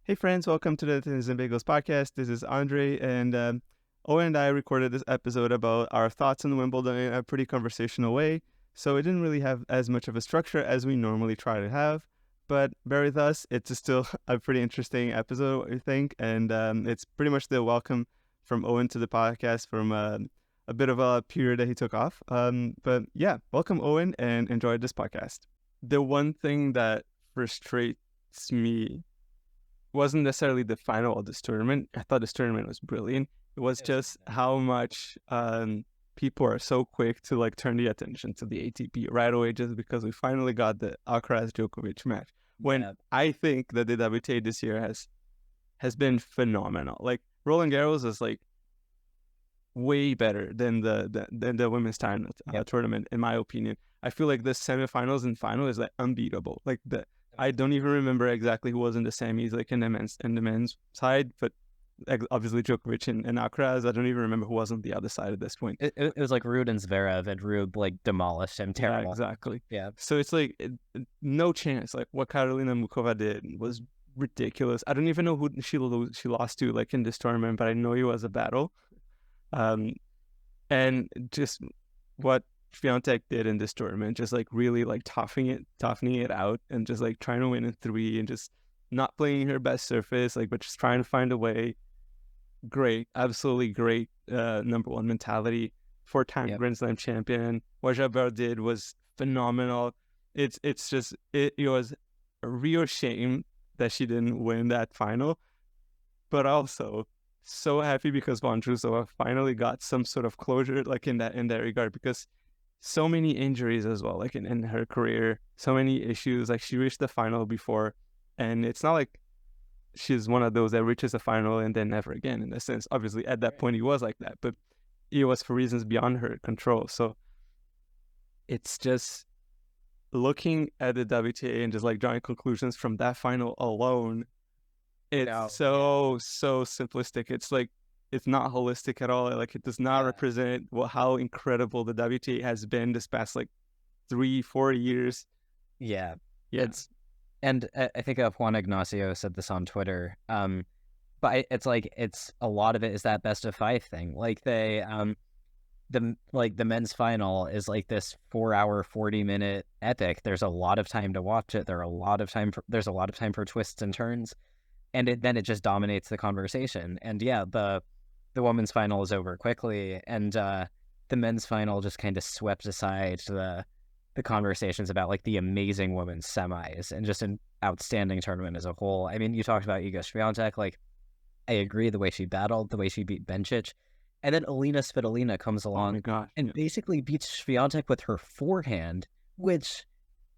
Hey friends, welcome to the Tennis and Bagels podcast. This is Andre, and Owen and I recorded this episode about our thoughts on Wimbledon in a pretty conversational way. So it didn't really have as much of a structure as we normally try to have. But bear with us, it's still a pretty interesting episode, I think, and it's pretty much the welcome from Owen to the podcast from a bit of a period that he took off. But yeah, welcome Owen, and enjoy this podcast. The one thing that frustrates me wasn't necessarily the final of this tournament. I thought this tournament was brilliant. It was just how much people are so quick to like turn the attention to the ATP right away just because we finally got the Alcaraz Djokovic match. When I think that the WTA this year has been phenomenal. Like Roland Garros is like way better than the women's tournament in my opinion. I feel like the semifinals and final is like unbeatable. Like I don't even remember exactly who was in the semis, like in the men's side, but obviously Djokovic and Alcaraz. I don't even remember who was on the other side at this point. It was like Ruud and Zverev, and Ruud like demolished him. Terrible. Yeah, exactly. Yeah. So it's like no chance. Like what Karolina Mukova did was ridiculous. I don't even know who she lost to like in this tournament, but I know it was a battle. And just what Swiatek did in this tournament, just like really like toughening it out and just like trying to win in 3 and just not playing her best surface, like but just trying to find a way. Great, absolutely great number one mentality. 4-time Grand Slam champion. What Jabeur did was phenomenal. It was a real shame that she didn't win that final, but also so happy because Vondrousova finally got some sort of closure like in that regard, because so many injuries as well, like in her career, so many issues. Like she reached the final before, and it's not like she's one of those that reaches the final and then never again, in a sense. Obviously at that point it was like that, but it was for reasons beyond her control. So it's just looking at the WTA and just like drawing conclusions from that final alone. It's so simplistic. It's like it's not holistic at all. Like it does not represent how incredible the WTA has been this past like 3-4 years. Yeah. And I think Juan Ignacio said this on Twitter. But it's a lot of it is that best of 5 thing. Like the men's final is like this 4-hour, 40-minute epic. There's a lot of time to watch it. There's a lot of time for twists and turns. And then it just dominates the conversation. And yeah, the women's final is over quickly, and the men's final just kind of swept aside the conversations about like the amazing women's semis and just an outstanding tournament as a whole. I mean, you talked about Iga Swiatek. Like, I agree, the way she battled, the way she beat Bencic, and then Alina Svitolina comes along and basically beats Swiatek with her forehand, which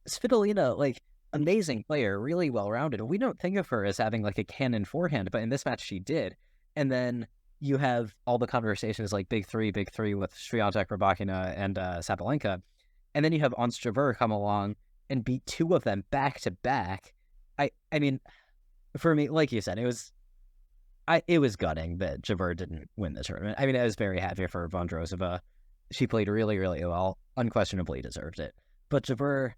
Svitolina, like, amazing player, really well-rounded. We don't think of her as having like a cannon forehand, but in this match she did. And then you have all the conversations like big three with Swiatek, Rybakina, and Sabalenka. And then you have Ons Jabeur come along and beat 2 of them back to back. I mean, for me, like you said, it was gutting that Jabeur didn't win the tournament. I mean, I was very happy for Vondrousova. She played really, really well, unquestionably deserved it. But Jabeur,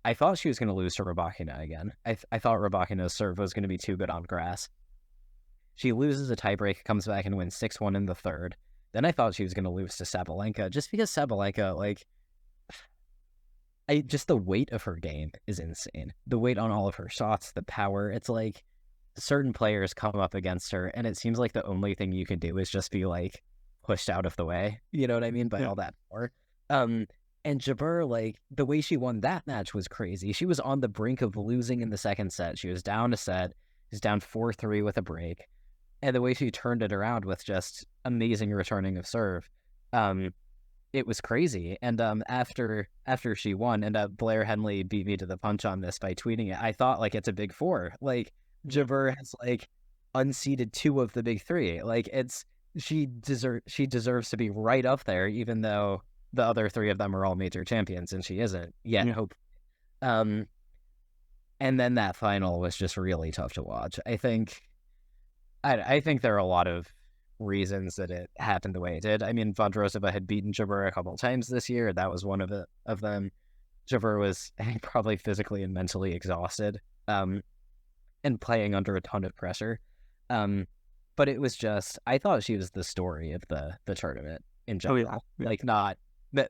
I thought she was going to lose to Rybakina again. I thought Rybakina's serve was going to be too good on grass. She loses a tiebreak, comes back and wins 6-1 in the third. Then I thought she was going to lose to Sabalenka, just because Sabalenka, like, just the weight of her game is insane. The weight on all of her shots, the power. It's like certain players come up against her, and it seems like the only thing you can do is just be like pushed out of the way. You know what I mean? By all that power. And Jabeur, like, the way she won that match was crazy. She was on the brink of losing in the second set. She was down a set. She was down 4-3 with a break. And the way she turned it around with just amazing returning of serve, it was crazy. And after she won, and Blair Henley beat me to the punch on this by tweeting it, I thought, like, it's a big 4. Like, Jabeur has, like, unseated 2 of the big 3. Like, she deserves to be right up there, even though the other 3 of them are all major champions, and she isn't yet. Hope. And then that final was just really tough to watch. I think there are a lot of reasons that it happened the way it did. I mean, Vondrousova had beaten Jabeur a couple of times this year. That was one of them. Jabeur was probably physically and mentally exhausted. and playing under a ton of pressure. But it was just, I thought she was the story of the tournament in Oh yeah, general, yeah. like not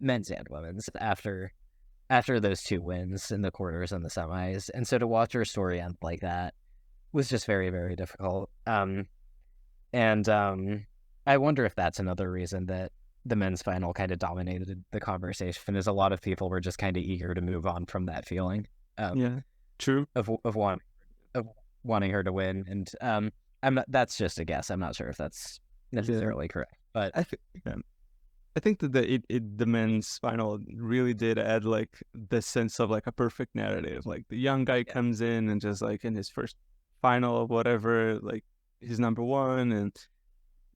men's and women's after those 2 wins in the quarters and the semis. And so to watch her story end like that was just very, very difficult. And I wonder if that's another reason that the men's final kind of dominated the conversation, is a lot of people were just kind of eager to move on from that feeling Yeah, true. of wanting her to win. And I'm not. That's just a guess. I'm not sure if that's necessarily correct, but I think yeah. I think that the men's final really did add like the sense of like a perfect narrative. Like the young guy comes in and just like in his first final of whatever, like he's number one, and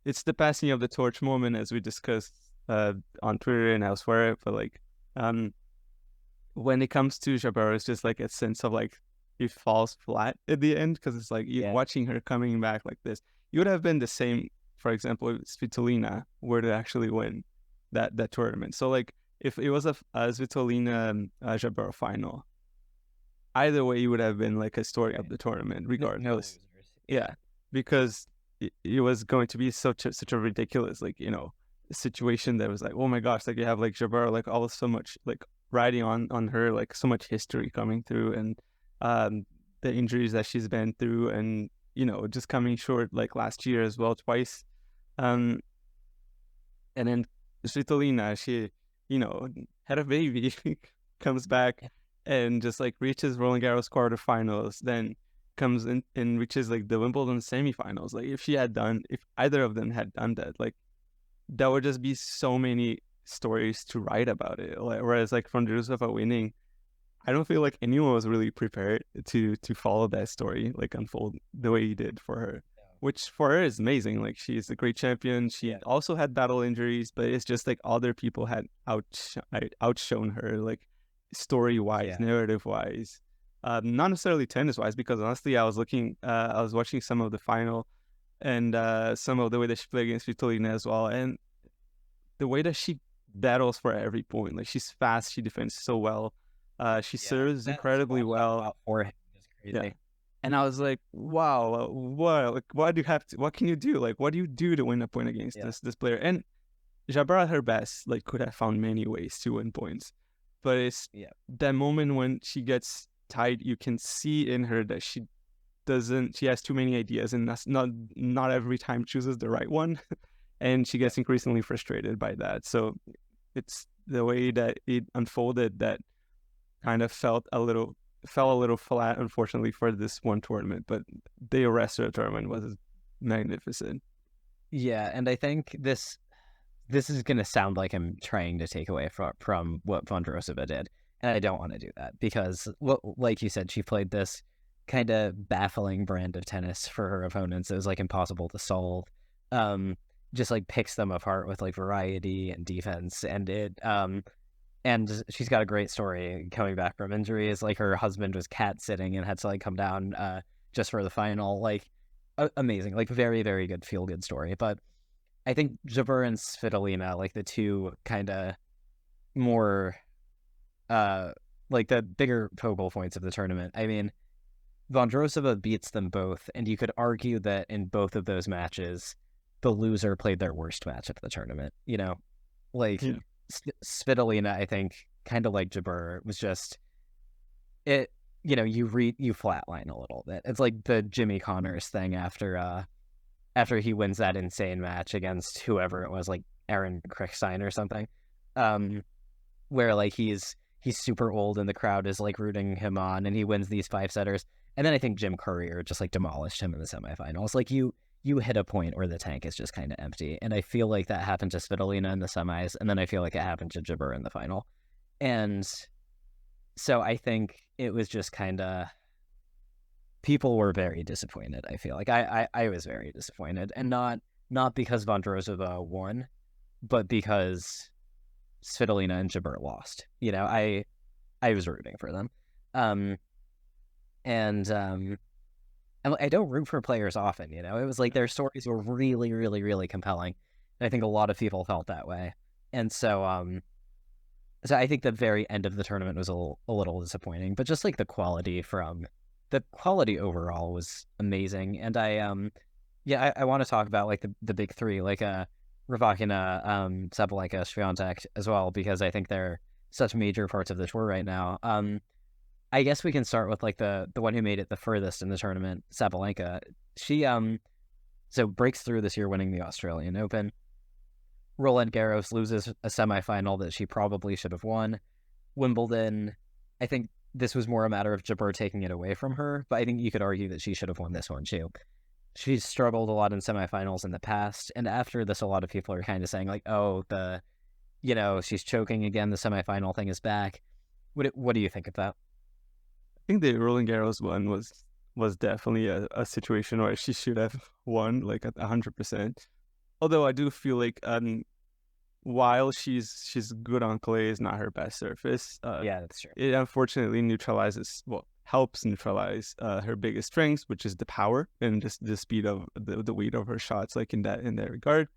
it's the passing of the torch moment as we discussed on Twitter and elsewhere. But like when it comes to Jabeur, it's just like a sense of like it falls flat at the end, because it's like you watching her coming back like this. You would have been the same, for example, if Svitolina were to actually win that tournament. So like if it was a Svitolina Jabeur final, either way, it would have been like a story of the tournament, regardless. no losers. Yeah, because it was going to be such a ridiculous, like, you know, situation that was like, oh my gosh, like you have like Jabeur, like all so much like riding on her, like so much history coming through, and the injuries that she's been through, and you know, just coming short like last year as well twice. And then Svitolina, she, you know, had a baby, comes back and just like reaches Roland Garros quarterfinals, then comes in and reaches like the Wimbledon semifinals. Like if either of them had done that, like that would just be so many stories to write about it. Like, whereas like from Vondrousova winning, I don't feel like anyone was really prepared to follow that story like unfold the way he did for her, which for her is amazing. Like she's a great champion. She also had battle injuries, but it's just like other people had outshone her, like story wise, narrative wise, not necessarily tennis wise. Because honestly, I was watching some of the final and some of the way that she played against Svitolina as well, and the way that she battles for every point. Like she's fast, she defends so well. She serves incredibly well. Yeah. And I was like, wow, what can you do? Like, what do you do to win a point against this player? And Jabeur at her best, like, could have found many ways to win points. But it's that moment when she gets tight, you can see in her that she has too many ideas, and that's not every time chooses the right one. And she gets increasingly frustrated by that. So it's the way that it unfolded that kind of fell a little flat, unfortunately, for this one tournament. But the rest of the tournament was magnificent. Yeah, and I think this is going to sound like I'm trying to take away from what Vondrousova did, and I don't want to do that, because, like you said, she played this kind of baffling brand of tennis for her opponents. It was like impossible to solve. Just like picks them apart with like variety and defense, and and she's got a great story coming back from injuries. Like her husband was cat sitting and had to like come down just for the final. Like amazing, like very, very good feel good story. But I think Jabeur and Svitolina, like the two kind of more like the bigger focal points of the tournament. I mean, Vondrousova beats them both, and you could argue that in both of those matches, the loser played their worst match of the tournament. You know, like Svitolina, I think, kind of like Jabeur, was just it. You know, you flatline a little bit. It's like the Jimmy Connors thing after he wins that insane match against whoever it was, like Aaron Krickstein or something, where like he's super old and the crowd is like rooting him on, and he wins these 5-setters. And then I think Jim Courier just like demolished him in the semifinals. Like you hit a point where the tank is just kind of empty. And I feel like that happened to Svitolina in the semis, and then I feel like it happened to Jabeur in the final. And so I think it was just kind of, people were very disappointed. I feel like I was very disappointed, and not because Vondrousova won, but because Svitolina and Jabeur lost. You know, I was rooting for them. And I don't root for players often, you know. It was like their stories were really, really, really compelling. And I think a lot of people felt that way. And so I think the very end of the tournament was a little disappointing, but just like the quality from the quality overall was amazing. And I want to talk about like the big three, like Rybakina, Sabalenka, Swiatek as well, because I think they're such major parts of the tour right now. I guess we can start with like the one who made it the furthest in the tournament, Sabalenka. She so breaks through this year, winning the Australian Open. Roland Garros loses a semifinal that she probably should have won. Wimbledon, I think this was more a matter of Jabeur taking it away from her, but I think you could argue that she should have won this one too. She's struggled a lot in semifinals in the past, and after this, a lot of people are kind of saying like, "Oh, she's choking again. The semifinal thing is back." What do you think of that? I think the Roland Garros one was definitely a situation where she should have won like at 100%. Although I do feel like while she's good on clay, is not her best surface. Yeah, that's true. It unfortunately helps neutralize her biggest strengths, which is the power and just the speed of the weight of her shots, like in that regard.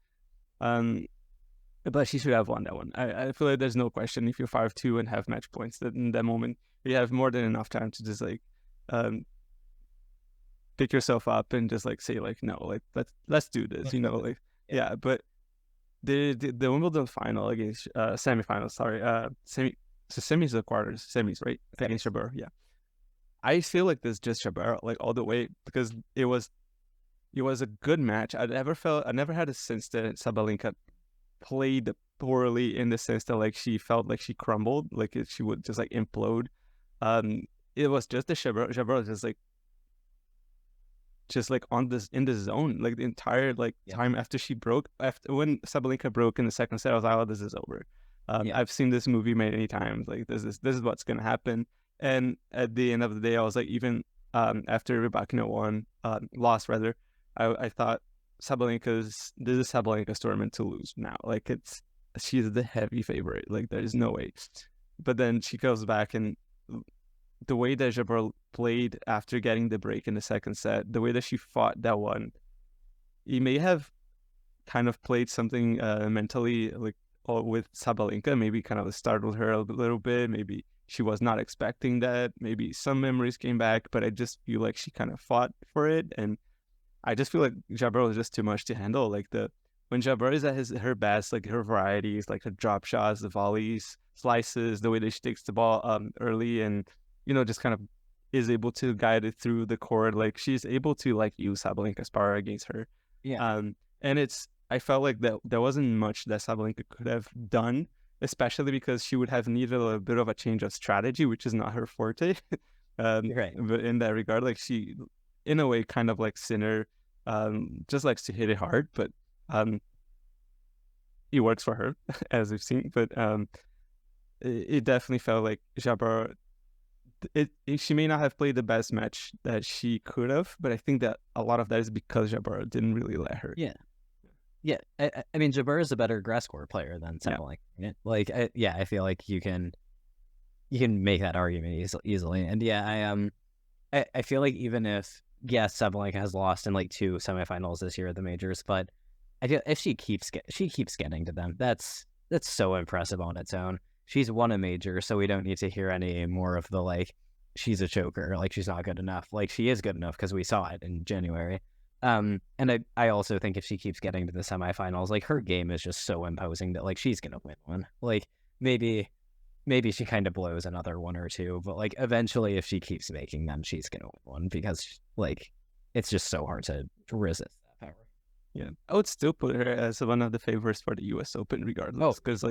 But she should have won that one. I feel like there's no question. If you're 5-2 and have match points, that in that moment you have more than enough time to just like pick yourself up and just like say like, no, like let's do this, like yeah. But the Wimbledon final against semifinals, semis or quarters, semis, right? Against Jabeur, yeah. I feel like this just Jabeur like all the way, because it was a good match. I never had a sense that Sabalenka played poorly, in the sense that like she felt like she crumbled, like she would just like implode. It was just the Jabeur just like on this in the zone, like the entire time after when Sabalenka broke in the second set. I was like, oh, this is over. I've seen this movie many times. Like this is what's gonna happen. And at the end of the day, I was like, even after Rybakina lost rather, I thought this is Sabalenka's tournament to lose now. Like she's the heavy favorite. Like there is no way. But then she goes back, and the way that Jabeur played after getting the break in the second set, the way that she fought that one, he may have kind of played something mentally like with Sabalenka, maybe kind of startled her a little bit. Maybe she was not expecting that. Maybe some memories came back, but I just feel like she kind of fought for it. And I just feel like Jabeur was just too much to handle. Like when Jabeur is at her best, like her varieties, like her drop shots, the volleys, slices, the way that she takes the ball early, and just kind of is able to guide it through the court. Like she's able to like use Sabalenka's power against her. Yeah. And I felt like that there wasn't much that Sabalenka could have done, especially because she would have needed a bit of a change of strategy, which is not her forte. Right. But in that regard, like she, in a way, kind of like Sinner, just likes to hit it hard, but it works for her, as we've seen. But it definitely felt like Jabeur, she may not have played the best match that she could have, but I think that a lot of that is because Jabeur didn't really let her. Yeah. I mean, Jabeur is a better grass court player than Sabalenka. Yeah. Like, I feel like you can make that argument easily. And I feel like even if Sabalenka has lost in like 2 semifinals this year at the majors, but I feel if she keeps getting to them, that's so impressive on its own. She's won a major, so we don't need to hear any more of the like she's a choker, like she's not good enough. Like she is good enough because we saw it in January. And I also think if she keeps getting to the semifinals, like her game is just so imposing that like she's gonna win one. Like maybe she kind of blows another one or two, but like eventually if she keeps making them, she's gonna win one, because like it's just so hard to resist that power. Yeah, I would still put her as one of the favorites for the U.S. Open, regardless. Because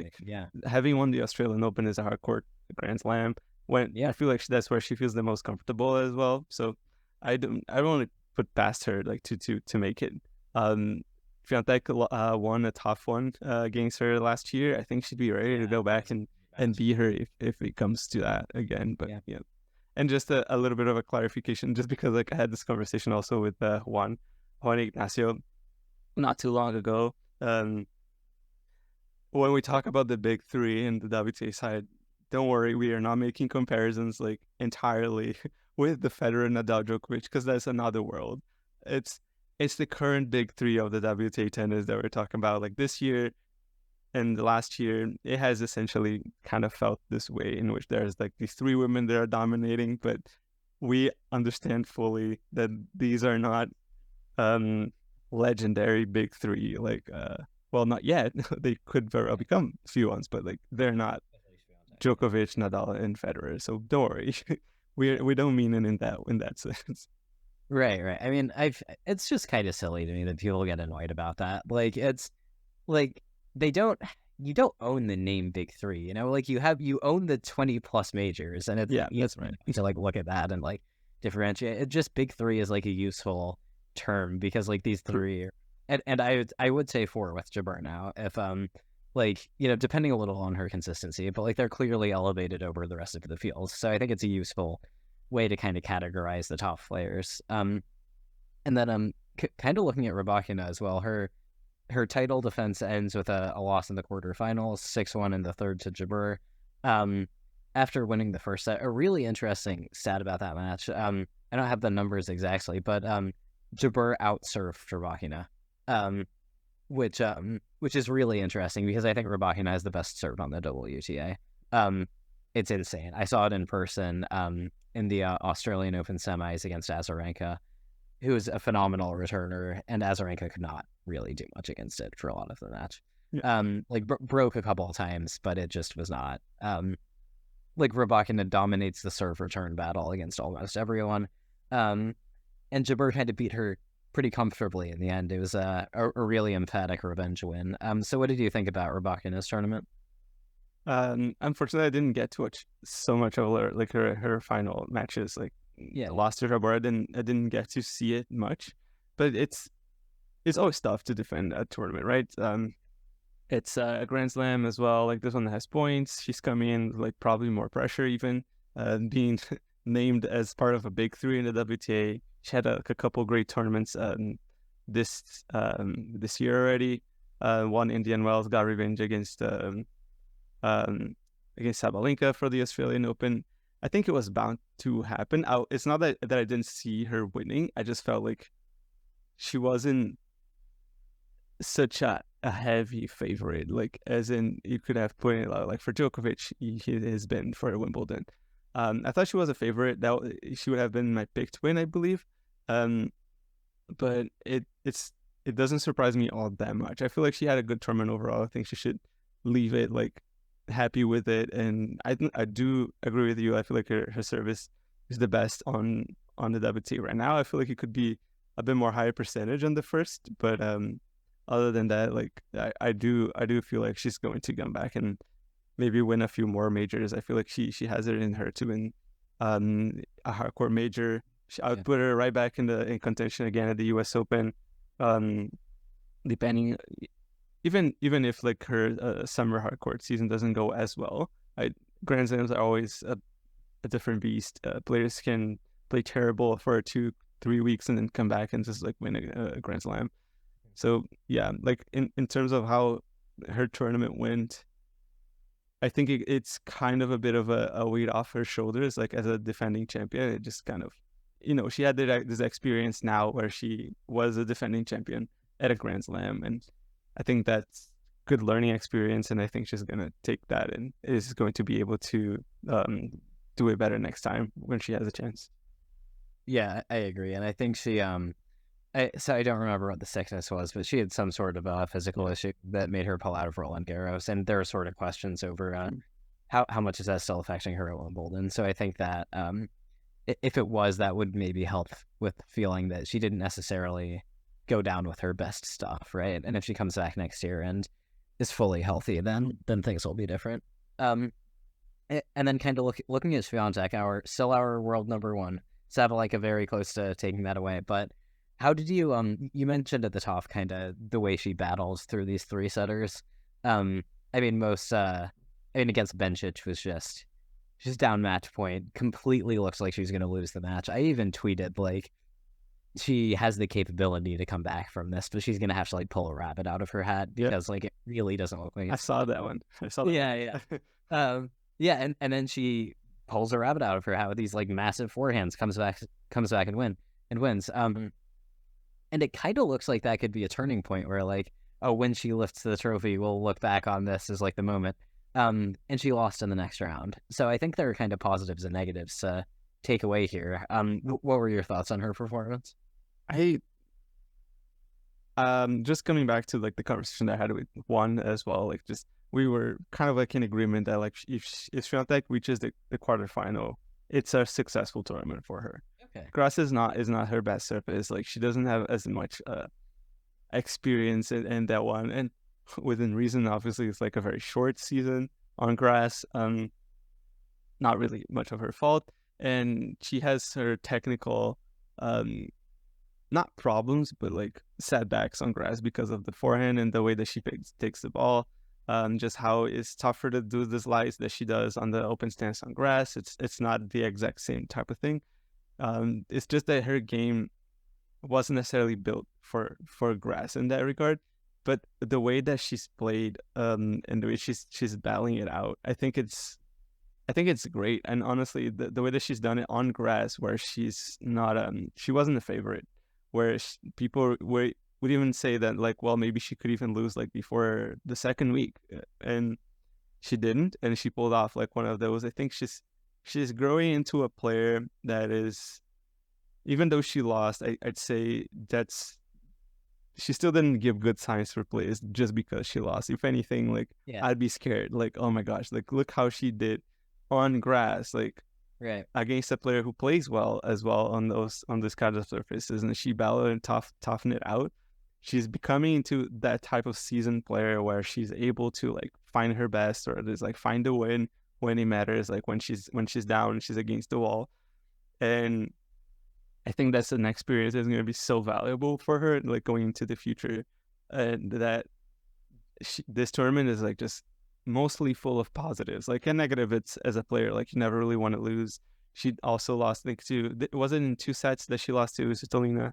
having won the Australian Open is a hardcore Grand Slam. I feel like that's where she feels the most comfortable as well. So I don't want to put past her like to make it. Swiatek won a tough one against her last year. I think she'd be ready to go back and beat her if it comes to that again. But yeah. And just a little bit of a clarification, just because like I had this conversation also with Juan Ignacio not too long ago. When we talk about the big three in the WTA side, don't worry, we are not making comparisons like entirely with the Federer, Nadal, Djokovic, because that's another world. It's the current big three of the WTA tennis that we're talking about. Like this year and the last year, it has essentially kind of felt this way, in which there's like these 3 women that are dominating, but we understand fully that these are not legendary big three. Like, well, not yet. They could very well become few ones, but like they're not Djokovic, Nadal, and Federer. So don't worry. We don't mean it in that sense. Right, right. I mean, it's just kind of silly to me that people get annoyed about that. Like, it's like they don't you don't own the name Big Three, you know? Like you own the 20 plus majors, and it's Yeah, that's right. to like look at that and like differentiate. It just Big Three is like a useful term because like these three and I would say four with Jabber now if like, you know, depending a little on her consistency, but like they're clearly elevated over the rest of the field. So I think it's a useful way to kind of categorize the top players. And then kind of looking at Rybakina as well. Her title defense ends with a loss in the quarterfinals, 6-1 in the third to Jabber. After winning the first set, a really interesting stat about that match. I don't have the numbers exactly, but Jabber outserved Rybakina, which is really interesting because I think Rybakina is the best served on the WTA. It's insane. I saw it in person in the Australian Open semis against Azarenka, who is a phenomenal returner, and Azarenka could not really do much against it for a lot of the match. Yeah. Broke a couple of times, but it just was not. Like Rybakina dominates the serve return battle against almost everyone, and Jabber had to beat her pretty comfortably in the end. It was a really emphatic revenge win. So what did you think about Rybakina's tournament? Unfortunately, I didn't get to watch so much of her final matches. Like, Yeah, lost to Jabber, I didn't get to see it much, but it's always tough to defend a tournament, right? It's a Grand Slam as well. Like, this one has points. She's coming in like probably more pressure, even being named as part of a big three in the WTA. She had a couple great tournaments this year already. Won Indian Wells, got revenge against Sabalenka for the Australian Open. I think it was bound to happen. It's not that I didn't see her winning. I just felt like she wasn't such a heavy favorite. Like, as in, you could have put it like for Djokovic, he has been for Wimbledon. I thought she was a favorite. She would have been my pick to win, I believe. But it doesn't surprise me all that much. I feel like she had a good tournament overall. I think she should leave it like happy with it, and I do agree with you. I feel like her service is the best on the WTA right now. I feel like it could be a bit more higher percentage on the first, but other than that, like I do feel like she's going to come back and maybe win a few more majors. I feel like she has it in her to win a hardcore major. I would put her right back in contention again at the U.S. Open, depending. Even if like her summer hardcourt season doesn't go as well, Grand Slams are always a different beast. Players can play terrible for 2-3 weeks and then come back and just like win a Grand Slam. So yeah, like in terms of how her tournament went, I think it's kind of a bit of a weight off her shoulders. Like, as a defending champion, it just kind of, she had this experience now where she was a defending champion at a Grand Slam, and I think that's good learning experience, and I think she's going to take that and is going to be able to do it better next time when she has a chance. Yeah, I agree. And I think she, so I don't remember what the sickness was, but she had some sort of physical issue that made her pull out of Roland Garros. And there are sort of questions over how much is that still affecting her at Wimbledon. So I think that if it was, that would maybe help with feeling that she didn't necessarily go down with her best stuff, right? And if she comes back next year and is fully healthy, then things will be different. And then kind of looking at Swiatek, still our world number one. Sabalenka very close to taking that away. But how did you you mentioned at the top kind of the way she battles through these three setters. I mean, against Bencic was just down match point. Completely looks like she's going to lose the match. I even tweeted like, she has the capability to come back from this, but she's going to have to like pull a rabbit out of her hat because like it really doesn't look like I saw that one. Yeah. Yeah. And then she pulls a rabbit out of her hat with these like massive forehands, comes back and wins. And it kind of looks like that could be a turning point where like, oh, when she lifts the trophy, we'll look back on this as like the moment. And she lost in the next round. So I think there are kind of positives and negatives to take away here. What were your thoughts on her performance? I just coming back to like the conversation that I had with Juan as well, like just we were kind of like in agreement that like if Swiatek reaches the quarterfinal, it's a successful tournament for her. Okay. Grass is not her best surface. Like she doesn't have as much experience in that one, and within reason, obviously it's like a very short season on grass. Not really much of her fault, and she has her technical um not problems, but like setbacks on grass because of the forehand and the way that she takes the ball. Just how it's tougher to do the slice that she does on the open stance on grass. It's not the exact same type of thing. It's just that her game wasn't necessarily built for grass in that regard. But the way that she's played, and the way she's battling it out, I think it's great. And honestly, the way that she's done it on grass, where she's not she wasn't a favorite, where people would even say that like, well, maybe she could even lose like before the second week, and she didn't, and she pulled off like one of those. I think she's growing into a player that is, even though she lost, I'd say that's she still didn't give good signs for plays just because she lost. If anything, like Yeah. I'd be scared. Like, oh my gosh, like look how she did on grass, like Right. against a player who plays well as well on this kind of surfaces, and she battled and toughen it out. She's becoming into that type of seasoned player where she's able to like find her best, or just like find a win when it matters, like when she's down, she's against the wall. And I think that's an experience that's going to be so valuable for her, like going into the future. And that this tournament is like just mostly full of positives. Like a negative, it's as a player, like you never really want to lose. She also lost, I think, was it in 2 sets that she lost to Svitolina?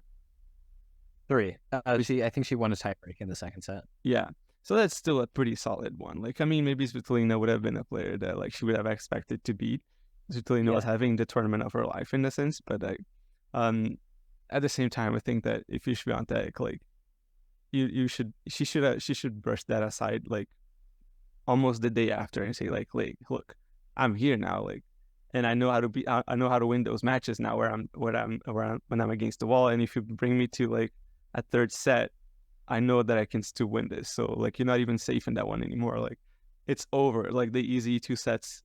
3. I think she won a tiebreak in the second set. Yeah. So that's still a pretty solid one. Like, I mean, maybe Svitolina would have been a player that like she would have expected to beat. Svitolina was having the tournament of her life in a sense, but like, at the same time, I think that if you're Swiatek, like, she should brush that aside, like almost the day after, and say like, look, I'm here now, like, and I know how to win those matches now when I'm against the wall, and if you bring me to like a third set, I know that I can still win this. So like you're not even safe in that one anymore. Like it's over. Like the easy 2 sets,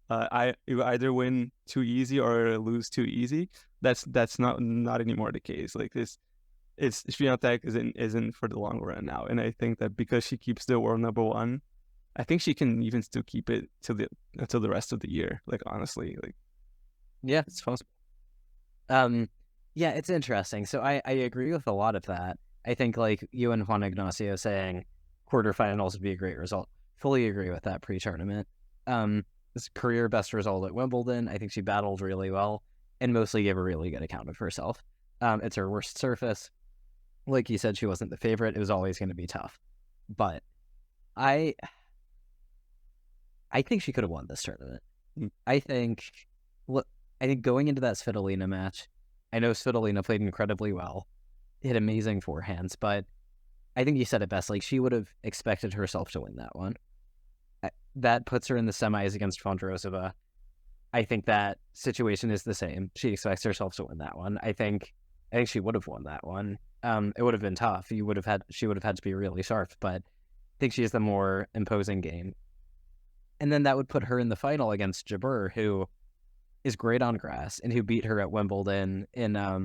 you either win too easy or lose too easy. That's not anymore the case. Like it's Swiatek isn't for the long run now, and I think that because she keeps the world number one, I think she can even still keep it until the rest of the year. Like honestly, like yeah, it's possible. Yeah, it's interesting. So I agree with a lot of that. I think like you and Juan Ignacio saying quarterfinals would be a great result. Fully agree with that pre-tournament. This career best result at Wimbledon. I think she battled really well and mostly gave a really good account of herself. It's her worst surface. Like you said, she wasn't the favorite. It was always going to be tough. But I think she could have won this tournament. I think going into that Svitolina match, I know Svitolina played incredibly well, hit amazing forehands, but I think you said it best. Like she would have expected herself to win that one. That puts her in the semis against Vondrousova. I think that situation is the same. She expects herself to win that one. I think she would have won that one. It would have been tough. She would have had to be really sharp, but I think she has the more imposing game. And then that would put her in the final against Jabeur, who is great on grass and who beat her at Wimbledon in I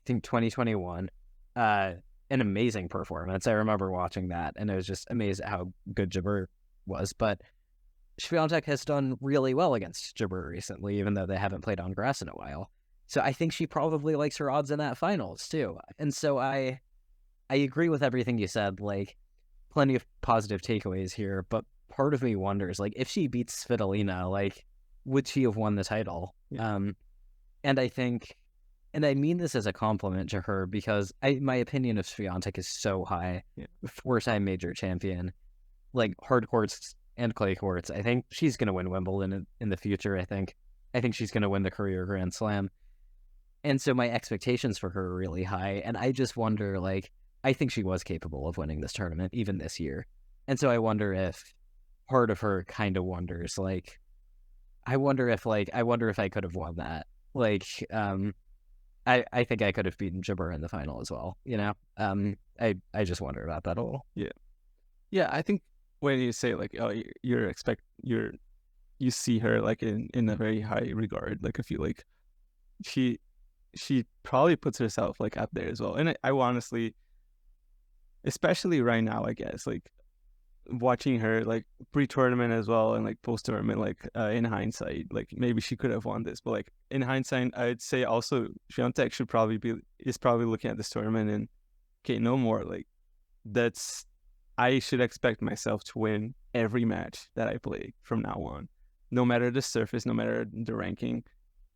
think 2021. An amazing performance. I remember watching that, and I was just amazed at how good Jabeur was. But Swiatek has done really well against Jabeur recently, even though they haven't played on grass in a while. So I think she probably likes her odds in that finals too. And so I agree with everything you said. Like plenty of positive takeaways here, but part of me wonders, like, if she beats Svitolina, like, would she have won the title? Yeah. And I think, and I mean this as a compliment to her, because my opinion of Swiatek is so high. Yeah. 4-time major champion, like hard courts and clay courts. I think she's going to win Wimbledon in the future. I think she's going to win the career Grand Slam. And so my expectations for her are really high. And I just wonder, like, I think she was capable of winning this tournament even this year. And so I wonder if part of her kind of wonders, like, I wonder if I could have won that. Like, I think I could have beaten Jabber in the final as well. I just wonder about that a little. Yeah. I think when you say like, oh, you see her like in a very high regard. Like I feel like she probably puts herself like up there as well. And I honestly, especially right now, I guess like watching her like pre-tournament as well and like post-tournament, like in hindsight, like maybe she could have won this, but like in hindsight, I'd say also Swiatek is probably looking at this tournament and okay, no more. Like that's I should expect myself to win every match that I play from now on, no matter the surface, no matter the ranking.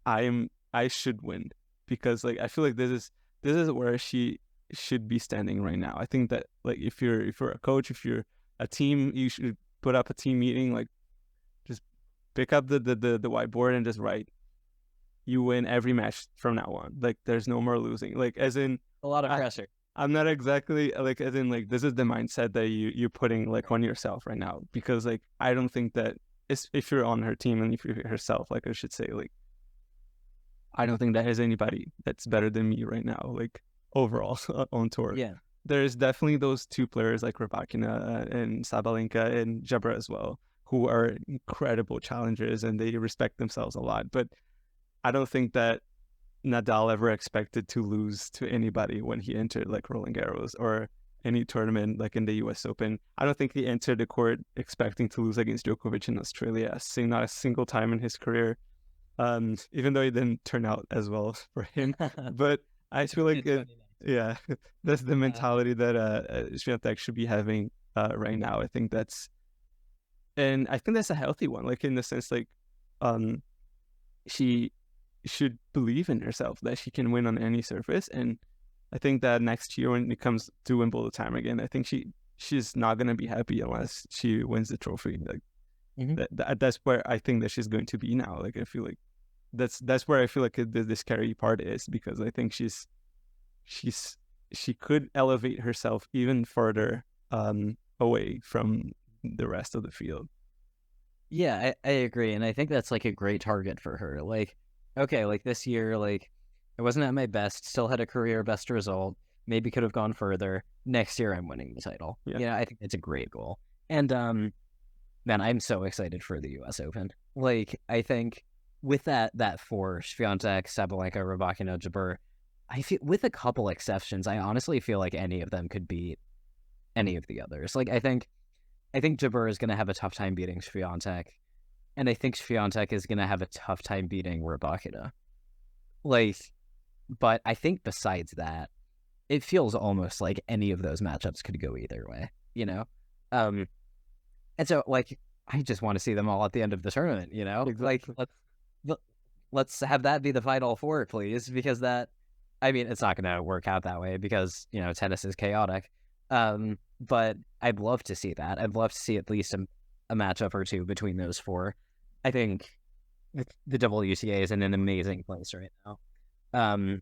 I should win because like I feel like this is where she should be standing right now. I think that like if you're a coach, if you're a team, you should put up a team meeting, like just pick up the whiteboard and just write, you win every match from now on. Like there's no more losing. Like as in A lot of pressure. I'm not exactly like as in like this is the mindset that you're putting like on yourself right now, because like I don't think that if you're on her team and if you're herself, like I should say, like I don't think that there's anybody that's better than me right now, like overall on tour. Yeah. There's definitely those two players like Rybakina and Sabalenka and Jabra as well, who are incredible challengers and they respect themselves a lot. But I don't think that Nadal ever expected to lose to anybody when he entered like Roland Garros or any tournament like in the US Open. I don't think he entered the court expecting to lose against Djokovic in Australia, not a single time in his career. Even though it didn't turn out as well for him. But I feel like yeah, that's the mentality that Swiatek should be having right now. I think that's a healthy one, like in the sense like she should believe in herself that she can win on any surface. And I think that next year when it comes to Wimbledon time again, I think she's not gonna be happy unless she wins the trophy. Like that's where I think that she's going to be now. Like I feel like that's where I feel like the scary part is, because I think she could elevate herself even further away from the rest of the field. Yeah, I agree. And I think that's like a great target for her. Like, okay, like this year, like I wasn't at my best, still had a career best result, maybe could have gone further. Next year I'm winning the title. Yeah. I think it's a great goal. And man, I'm so excited for the US Open. Like, I think with that four, Swiatek, Sabalenka, Rybakina, Jabeur, I feel, with a couple exceptions, I honestly feel like any of them could beat any of the others. Like, I think Jabeur is going to have a tough time beating Swiatek, and I think Swiatek is going to have a tough time beating Rybakina. Like, but I think besides that, it feels almost like any of those matchups could go either way, And so, like, I just want to see them all at the end of the tournament, Exactly. Like, let's have that be the final four, please, because it's not going to work out that way because, tennis is chaotic. But I'd love to see that. I'd love to see at least a matchup or two between those four. I think the WTA is in an amazing place right now.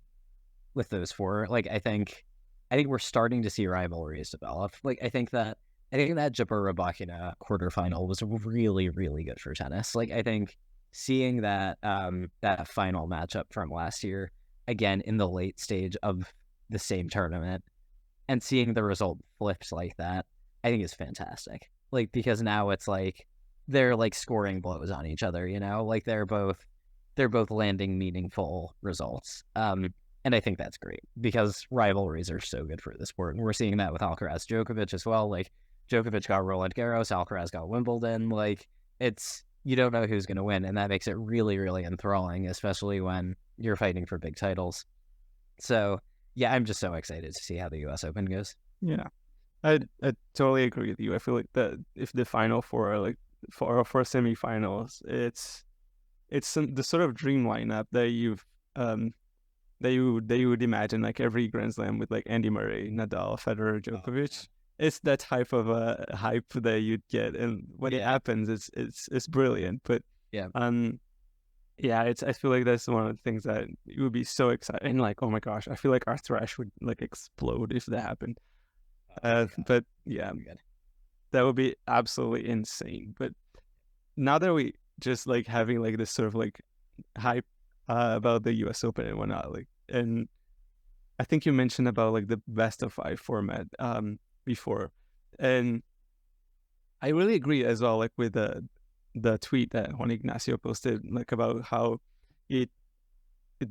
With those four, like, I think we're starting to see rivalries develop. Like, I think that Jabeur Rybakina quarterfinal was really, really good for tennis. Like, I think seeing that that final matchup from last year again in the late stage of the same tournament and seeing the result flipped like that, I think is fantastic. Like, because now it's like they're like scoring blows on each other, like they're both landing meaningful results. And I think that's great because rivalries are so good for the sport. And we're seeing that with Alcaraz Djokovic as well. Like, Djokovic got Roland Garros, Alcaraz got Wimbledon. Like, you don't know who's going to win. And that makes it really, really enthralling, especially when you're fighting for big titles. So, yeah, I'm just so excited to see how the US Open goes. Yeah, I totally agree with you. I feel like that if the final four are like for semifinals, it's the sort of dream lineup that you would imagine, like every Grand Slam with like Andy Murray, Nadal, Federer, Djokovic. It's that type of hype that you'd get, and when it happens, it's brilliant. But yeah, I feel like that's one of the things that it would be so exciting. Like, oh my gosh, I feel like our thrash would like explode if that happened. But yeah, that would be absolutely insane. But now that we just like having like this sort of like about the U.S. Open and whatnot. Like, and I think you mentioned about like the best of five format before, and I really agree as well. Like with the tweet that Juan Ignacio posted, like about how it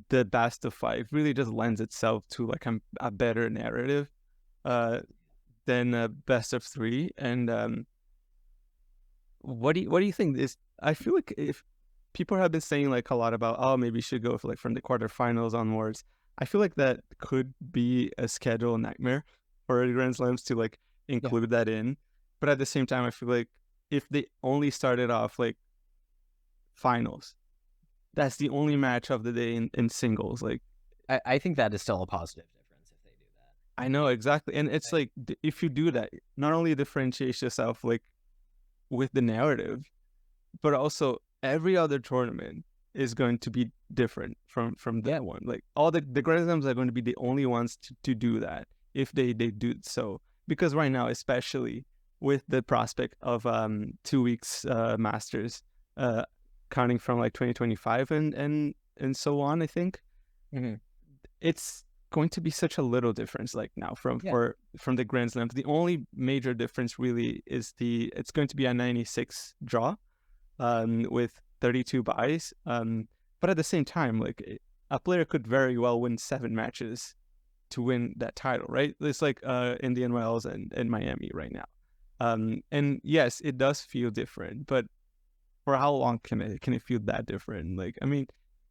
the best of five really just lends itself to like a better narrative uh, than a best of three. And what do you think is? I feel like if people have been saying like a lot about, oh, maybe you should go for like from the quarterfinals onwards. I feel like that could be a schedule nightmare for Grand Slams to like Yeah. include that in. But at the same time, I feel like if they only started off like finals, that's the only match of the day in singles. Like, I think that is still a positive difference if they do that. I know exactly. And it's Right. like, if you do that, not only differentiates yourself like with the narrative, but also every other tournament is going to be different from that one. Like all the Grand Slams are going to be the only ones to do that if they do so. Because right now, especially with the prospect of 2 weeks Masters, counting from like 2025 and so on, I think Mm-hmm. it's going to be such a little difference like now from Yeah. from the Grand Slams. The only major difference really is it's going to be a 96 draw with 32 buys. But at the same time, like a player could very well win 7 matches to win that title, right? It's like Indian Wells and Miami right now. And yes, it does feel different, but for how long can it feel that different? Like, I mean,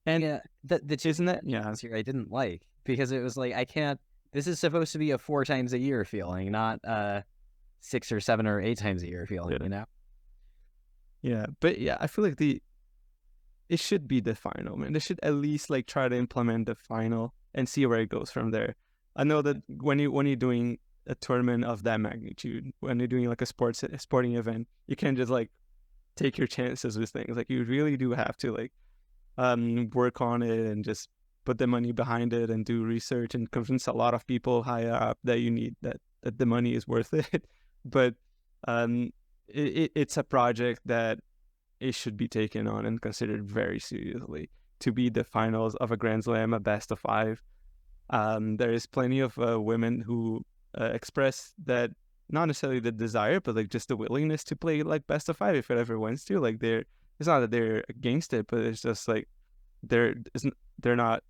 and Yeah, the two isn't that here I didn't like because it was like I can't. This is supposed to be a 4 times a year feeling, not 6 or 7 or 8 times a year feeling. yeah. You know? Yeah, but yeah, I feel like it should be the final, man. They should at least like try to implement the final and see where it goes from there. I know that when you're doing a tournament of that magnitude, when you're doing like a sporting event, you can't just like take your chances with things. Like you really do have to like work on it and just put the money behind it and do research and convince a lot of people higher up that you need that the money is worth it. But um, it's a project that it should be taken on and considered very seriously to be the finals of a Grand Slam, a best of five. There is plenty of women who express that, not necessarily the desire, but like just the willingness to play like best of five if it ever wants to. Like it's not that they're against it, but it's just like they're not,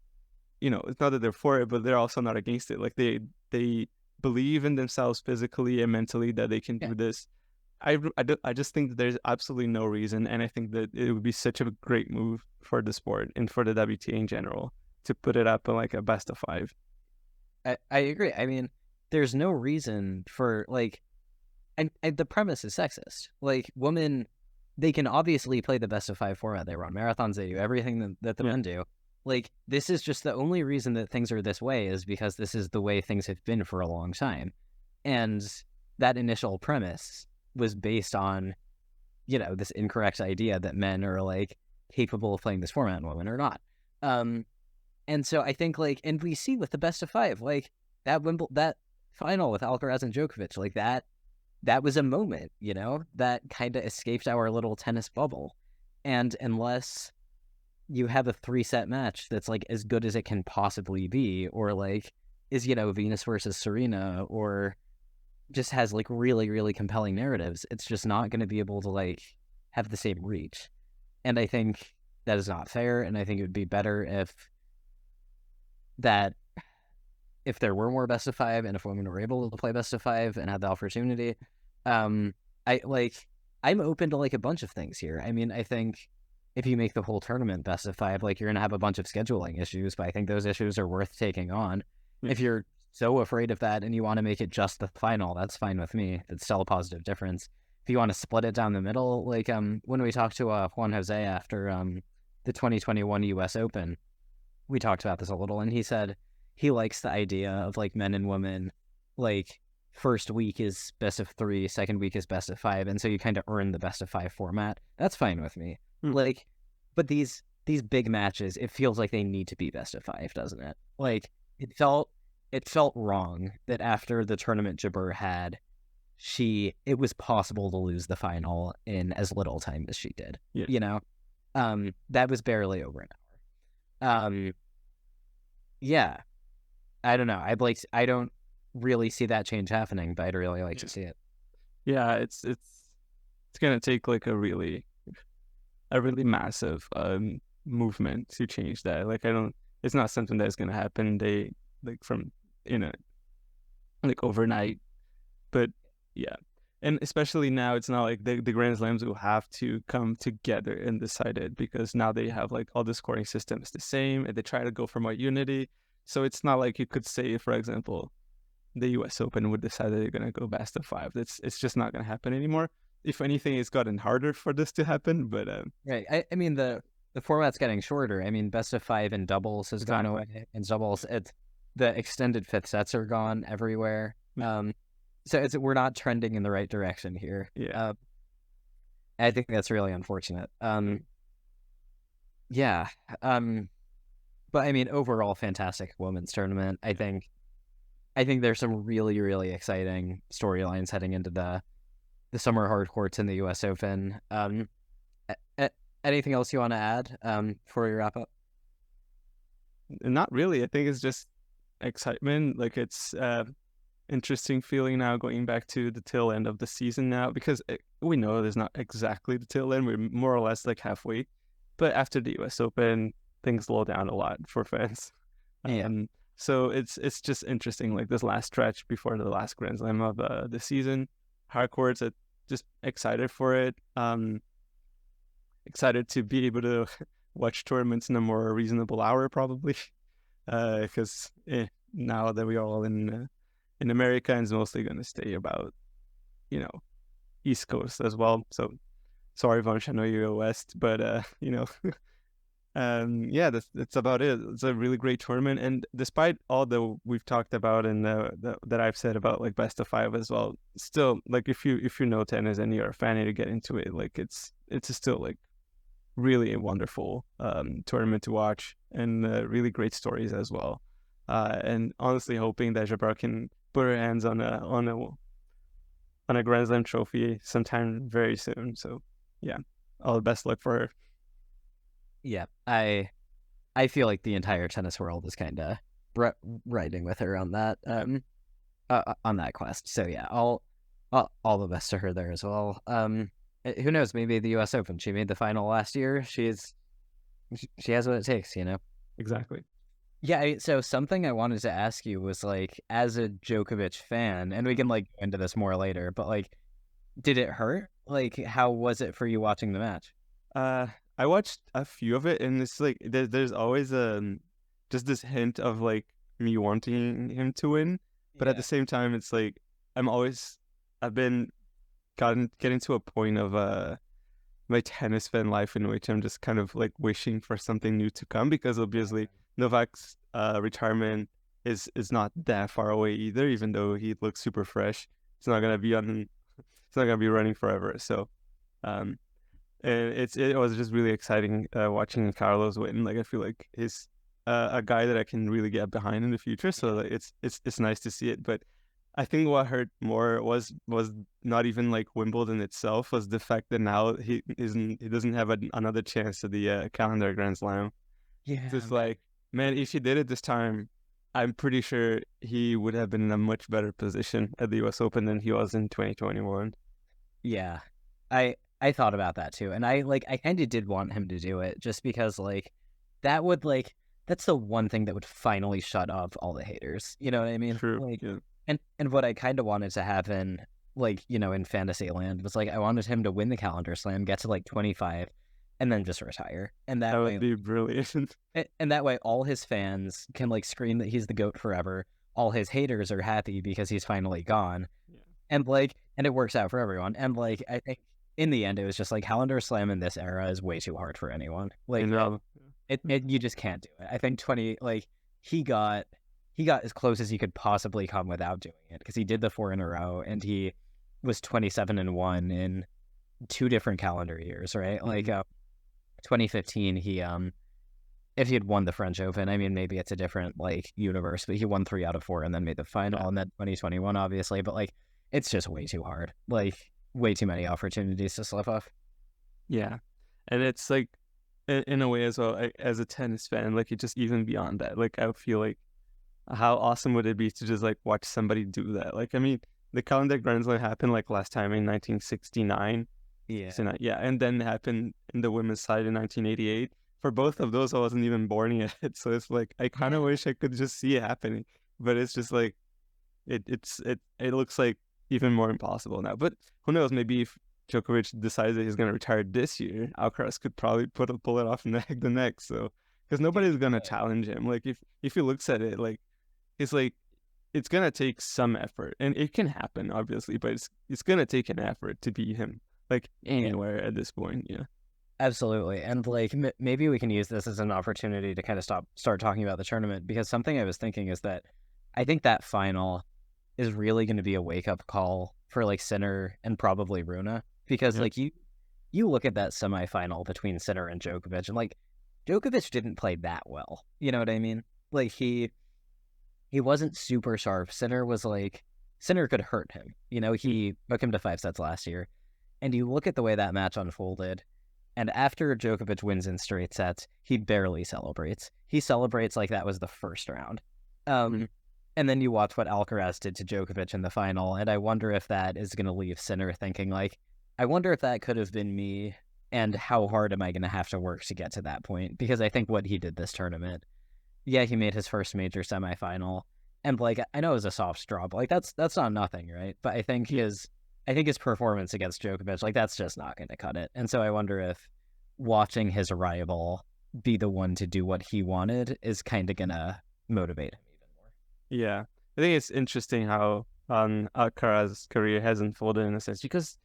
it's not that they're for it, but they're also not against it. Like they believe in themselves physically and mentally that they can Yeah. do this. I just think that there's absolutely no reason, and I think that it would be such a great move for the sport and for the WTA in general to put it up in like a best of five. I agree. I mean, there's no reason for like, and the premise is sexist. Like, women, they can obviously play the best of 5 format. They run marathons. They do everything that the men do. Like, this is just the only reason that things are this way is because this is the way things have been for a long time, and that initial premise was based on, this incorrect idea that men are like capable of playing this format and women are not. And so I think like, and we see with the best of 5, like that final with Alcaraz and Djokovic, like that was a moment, that kind of escaped our little tennis bubble. And unless you have a 3-set match that's like as good as it can possibly be, or like is, Venus versus Serena, or just has like really, really compelling narratives, it's just not going to be able to like have the same reach. And I think that is not fair. And I think it would be better if there were more best of 5 and if women were able to play best of 5 and had the opportunity. I'm open to like a bunch of things here. I mean, I think if you make the whole tournament best of 5, like you're going to have a bunch of scheduling issues, but I think those issues are worth taking on. Yeah. If you're so afraid of that and you want to make it just the final, that's fine with me. It's still a positive difference. If you want to split it down the middle, like when we talked to Juan Jose after the 2021 US Open, we talked about this a little, and he said he likes the idea of like men and women, like first week is best of 3, second week is best of 5, and so you kind of earn the best of 5 format. That's fine with me. Like, but these big matches, it feels like they need to be best of 5, doesn't it? Like it felt wrong that after the tournament Jabeur had, it was possible to lose the final in as little time as she did. Yeah. That was barely over an hour. Um, yeah, I don't know. I don't really see that change happening, but I'd really like to see it. Yeah, it's gonna take like a really massive movement to change that. Like I don't, it's not something that's gonna happen they like from in a like overnight. But yeah, and especially now, it's not like the Grand Slams will have to come together and decide it, because now they have like all the scoring systems the same, and they try to go for more unity. So it's not like you could say, for example, the U.S. Open would decide that they're gonna go best of five. It's just not gonna happen anymore. If anything, it's gotten harder for this to happen. But Right. I mean the format's getting shorter. I mean, best of five in doubles has gone exactly. away. In doubles, it's the extended fifth sets are gone everywhere. So we're not trending in the right direction here. Yeah. I think that's really unfortunate. Yeah. But I mean, overall, fantastic women's tournament. I think there's some really, really exciting storylines heading into the summer hard courts in the U.S. Open. Anything else you want to add before we wrap up? Not really. I think it's just excitement. Like it's interesting feeling now going back to the tail end of the season now, because we know there's not exactly the tail end. We're more or less like halfway. But after the US Open, things slow down a lot for fans. Yeah. So it's just interesting, like this last stretch before the last Grand Slam of the season. Hardcourts, just excited for it. Excited to be able to watch tournaments in a more reasonable hour, probably, because now that we are all in America, and it's mostly going to stay about, you know, East Coast as well. So sorry, Vansh, I know you're West, but yeah, that's about it. It's a really great tournament, and despite all that we've talked about and that I've said about like best of five as well, still, like if you know tennis and you're a fan and you get into it, like it's still like really a wonderful tournament to watch, and really great stories as well. And honestly, hoping that Jabbar can put her hands on a Grand Slam trophy sometime very soon. So yeah, all the best luck for her. Yeah. I feel like the entire tennis world is kind of riding with her on that quest. So yeah, all the best to her there as well. Who knows? Maybe the U.S. Open. She made the final last year. She has what it takes, you know. Exactly. Yeah. So something I wanted to ask you was like, as a Djokovic fan, and we can like go into this more later, but like, did it hurt? Like, how was it for you watching the match? Uh, I watched a few of it, and it's like there's always just this hint of like me wanting him to win, but at the Yeah. same time, it's like I've been getting to a point of my tennis fan life in which I'm just kind of like wishing for something new to come, because obviously Novak's retirement is not that far away either, even though he looks super fresh. It's not gonna be on. It's not gonna be running forever. So, um, and it was just really exciting watching Carlos win. Like I feel like he's a guy that I can really get behind in the future. So like, it's nice to see it. But I think what hurt more was not even like Wimbledon itself, was the fact that now he doesn't have another chance at the calendar Grand Slam. Yeah, Just man. like, man, if he did it this time, I'm pretty sure he would have been in a much better position at the U.S. Open than he was in 2021. Yeah. I thought about that too. And I kind of did want him to do it just because like that would like that's the one thing that would finally shut off all the haters. You know what I mean? True. Like Yeah. and what I kind of wanted to happen like, you know, in fantasy land was like I wanted him to win the calendar slam, get to like 25 and then just retire. And That that would way be brilliant. and that way all his fans can like scream that he's the GOAT forever. All his haters are happy because he's finally gone Yeah. and it works out for everyone. And like I think in the end, it was just like calendar slam in this era is way too hard for anyone. Like And you just can't do it. I think 20 like he got he got as close as he could possibly come without doing it because he did the four in a row and he was 27-1 in two different calendar years, right? Like 2015, he if he had won the French Open, I mean, maybe it's a different like universe, but he won 3 out of 4 and then made the final, yeah, and then 2021, obviously. But like, it's just way too hard. Like, way too many opportunities to slip off. yeah, and it's like in a way as well, as a tennis fan, like it just even beyond that, like I feel like how awesome would it be to just like watch somebody do that? Like, I mean, the calendar Grand Slam happened like last time in 1969. Yeah. So, yeah, and then happened in the women's side in 1988. For both of those, I wasn't even born yet. So it's like I kind of wish I could just see it happening, but it's just like it looks like even more impossible now. But who knows? Maybe if Djokovic decides that he's going to retire this year, Alcaraz could probably pull it off the next. So because nobody's going to challenge him. Like if he looks at it, like it's gonna take some effort, and it can happen obviously, but it's gonna take an effort to beat him like anywhere at this point. Yeah, Absolutely. And like maybe we can use this as an opportunity to kind of start talking about the tournament, because something I was thinking is that I think that final is really going to be a wake-up call for like Sinner and probably Runa, because like you look at that semifinal between Sinner and Djokovic, and like Djokovic didn't play that well. You know what I mean? Like he wasn't super sharp. Sinner could hurt him. You know, he took him to 5 sets last year. And you look at the way that match unfolded, and after Djokovic wins in straight sets, he barely celebrates. He celebrates like that was the first round. And then you watch what Alcaraz did to Djokovic in the final, and I wonder if that is going to leave Sinner thinking like, I wonder if that could have been me, and how hard am I going to have to work to get to that point? Because I think what he did this tournament, yeah, he made his first major semifinal, and like I know it was a soft draw, but like that's not nothing, right? But I think his performance against Djokovic, like that's just not going to cut it. And so I wonder if watching his rival be the one to do what he wanted is kind of going to motivate him even more. Yeah, I think it's interesting how Alcaraz's career has unfolded in a sense, because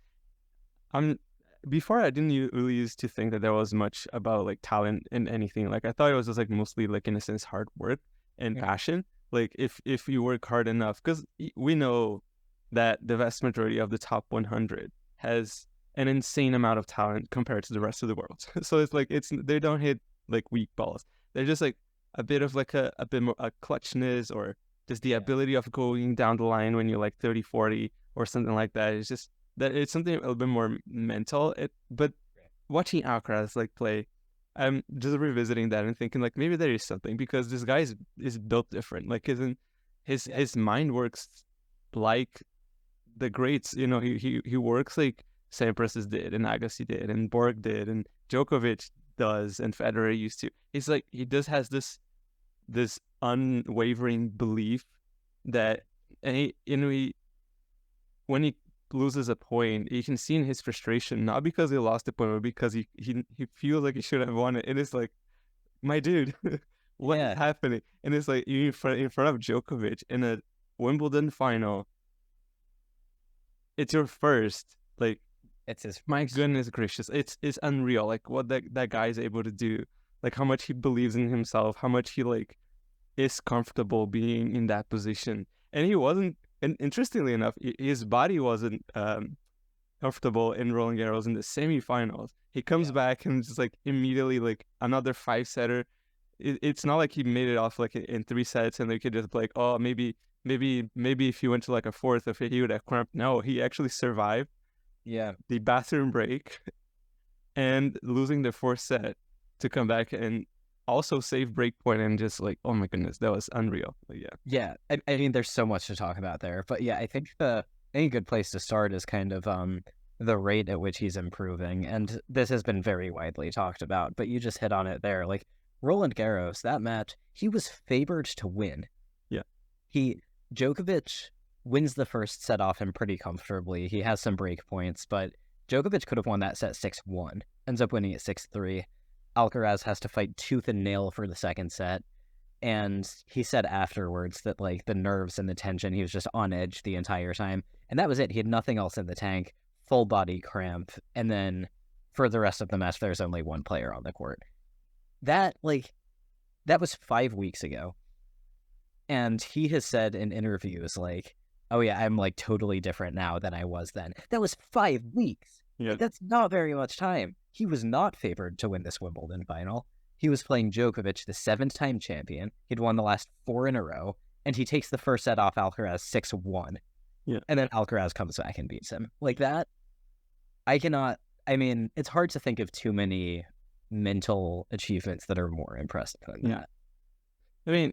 before I didn't really used to think that there was much about like talent in anything. Like I thought it was just like mostly like in a sense hard work and passion. Like if you work hard enough, because we know that the vast majority of the top 100 has an insane amount of talent compared to the rest of the world. So it's like they don't hit like weak balls. They're just like a bit of like a bit more a clutchness, or just the ability of going down the line when you're like 30, 40 or something like that. It's just that it's something a little bit more mental. But watching Alcaraz like play, I'm just revisiting that and thinking like maybe there is something, because this guy is built different. Like his mind works like the greats. You know, he works like Sampras did, and Agassi did, and Borg did, and Djokovic does, and Federer used to. He's like he just has this unwavering belief that, and when he loses a point, you can see in his frustration, not because he lost the point, but because he feels like he should have won it. And it's like, my dude, what's happening? And it's like you in front of Djokovic in a Wimbledon final. It's your first, like, it's his first. My goodness gracious, it's unreal. Like what that guy is able to do, like how much he believes in himself, how much he like is comfortable being in that position. And he wasn't. And interestingly enough, his body wasn't comfortable in Roland Garros in the semifinals. He comes back and just like immediately like another 5-setter. It's not like he made it off like in 3 sets and they could just be like, oh, maybe if he went to like a fourth of it, he would have cramped. No, he actually survived. Yeah, the bathroom break and losing the 4th set to come back and also save break point, and just like, oh my goodness, that was unreal. But yeah. I mean, there's so much to talk about there, but yeah, I think a good place to start is kind of the rate at which he's improving, and this has been very widely talked about. But you just hit on it there, like Roland Garros, that match, he was favored to win. Yeah, Djokovic wins the first set off him pretty comfortably. He has some break points, but Djokovic could have won that set 6-1. Ends up winning it 6-3. Alcaraz has to fight tooth and nail for the second set. And he said afterwards that like the nerves and the tension, he was just on edge the entire time. And that was it. He had nothing else in the tank, full body cramp. And then for the rest of the match, there's only one player on the court. That was 5 weeks ago. And he has said in interviews like, oh yeah, I'm like totally different now than I was then. That was 5 weeks. Yeah. Like, that's not very much time. He was not favored to win this Wimbledon final. He was playing Djokovic, the 7-time champion. He'd won the last 4 in a row, and he takes the first set off Alcaraz 6-1. Yeah. And then Alcaraz comes back and beats him. Like that, I mean, it's hard to think of too many mental achievements that are more impressive than that. I mean,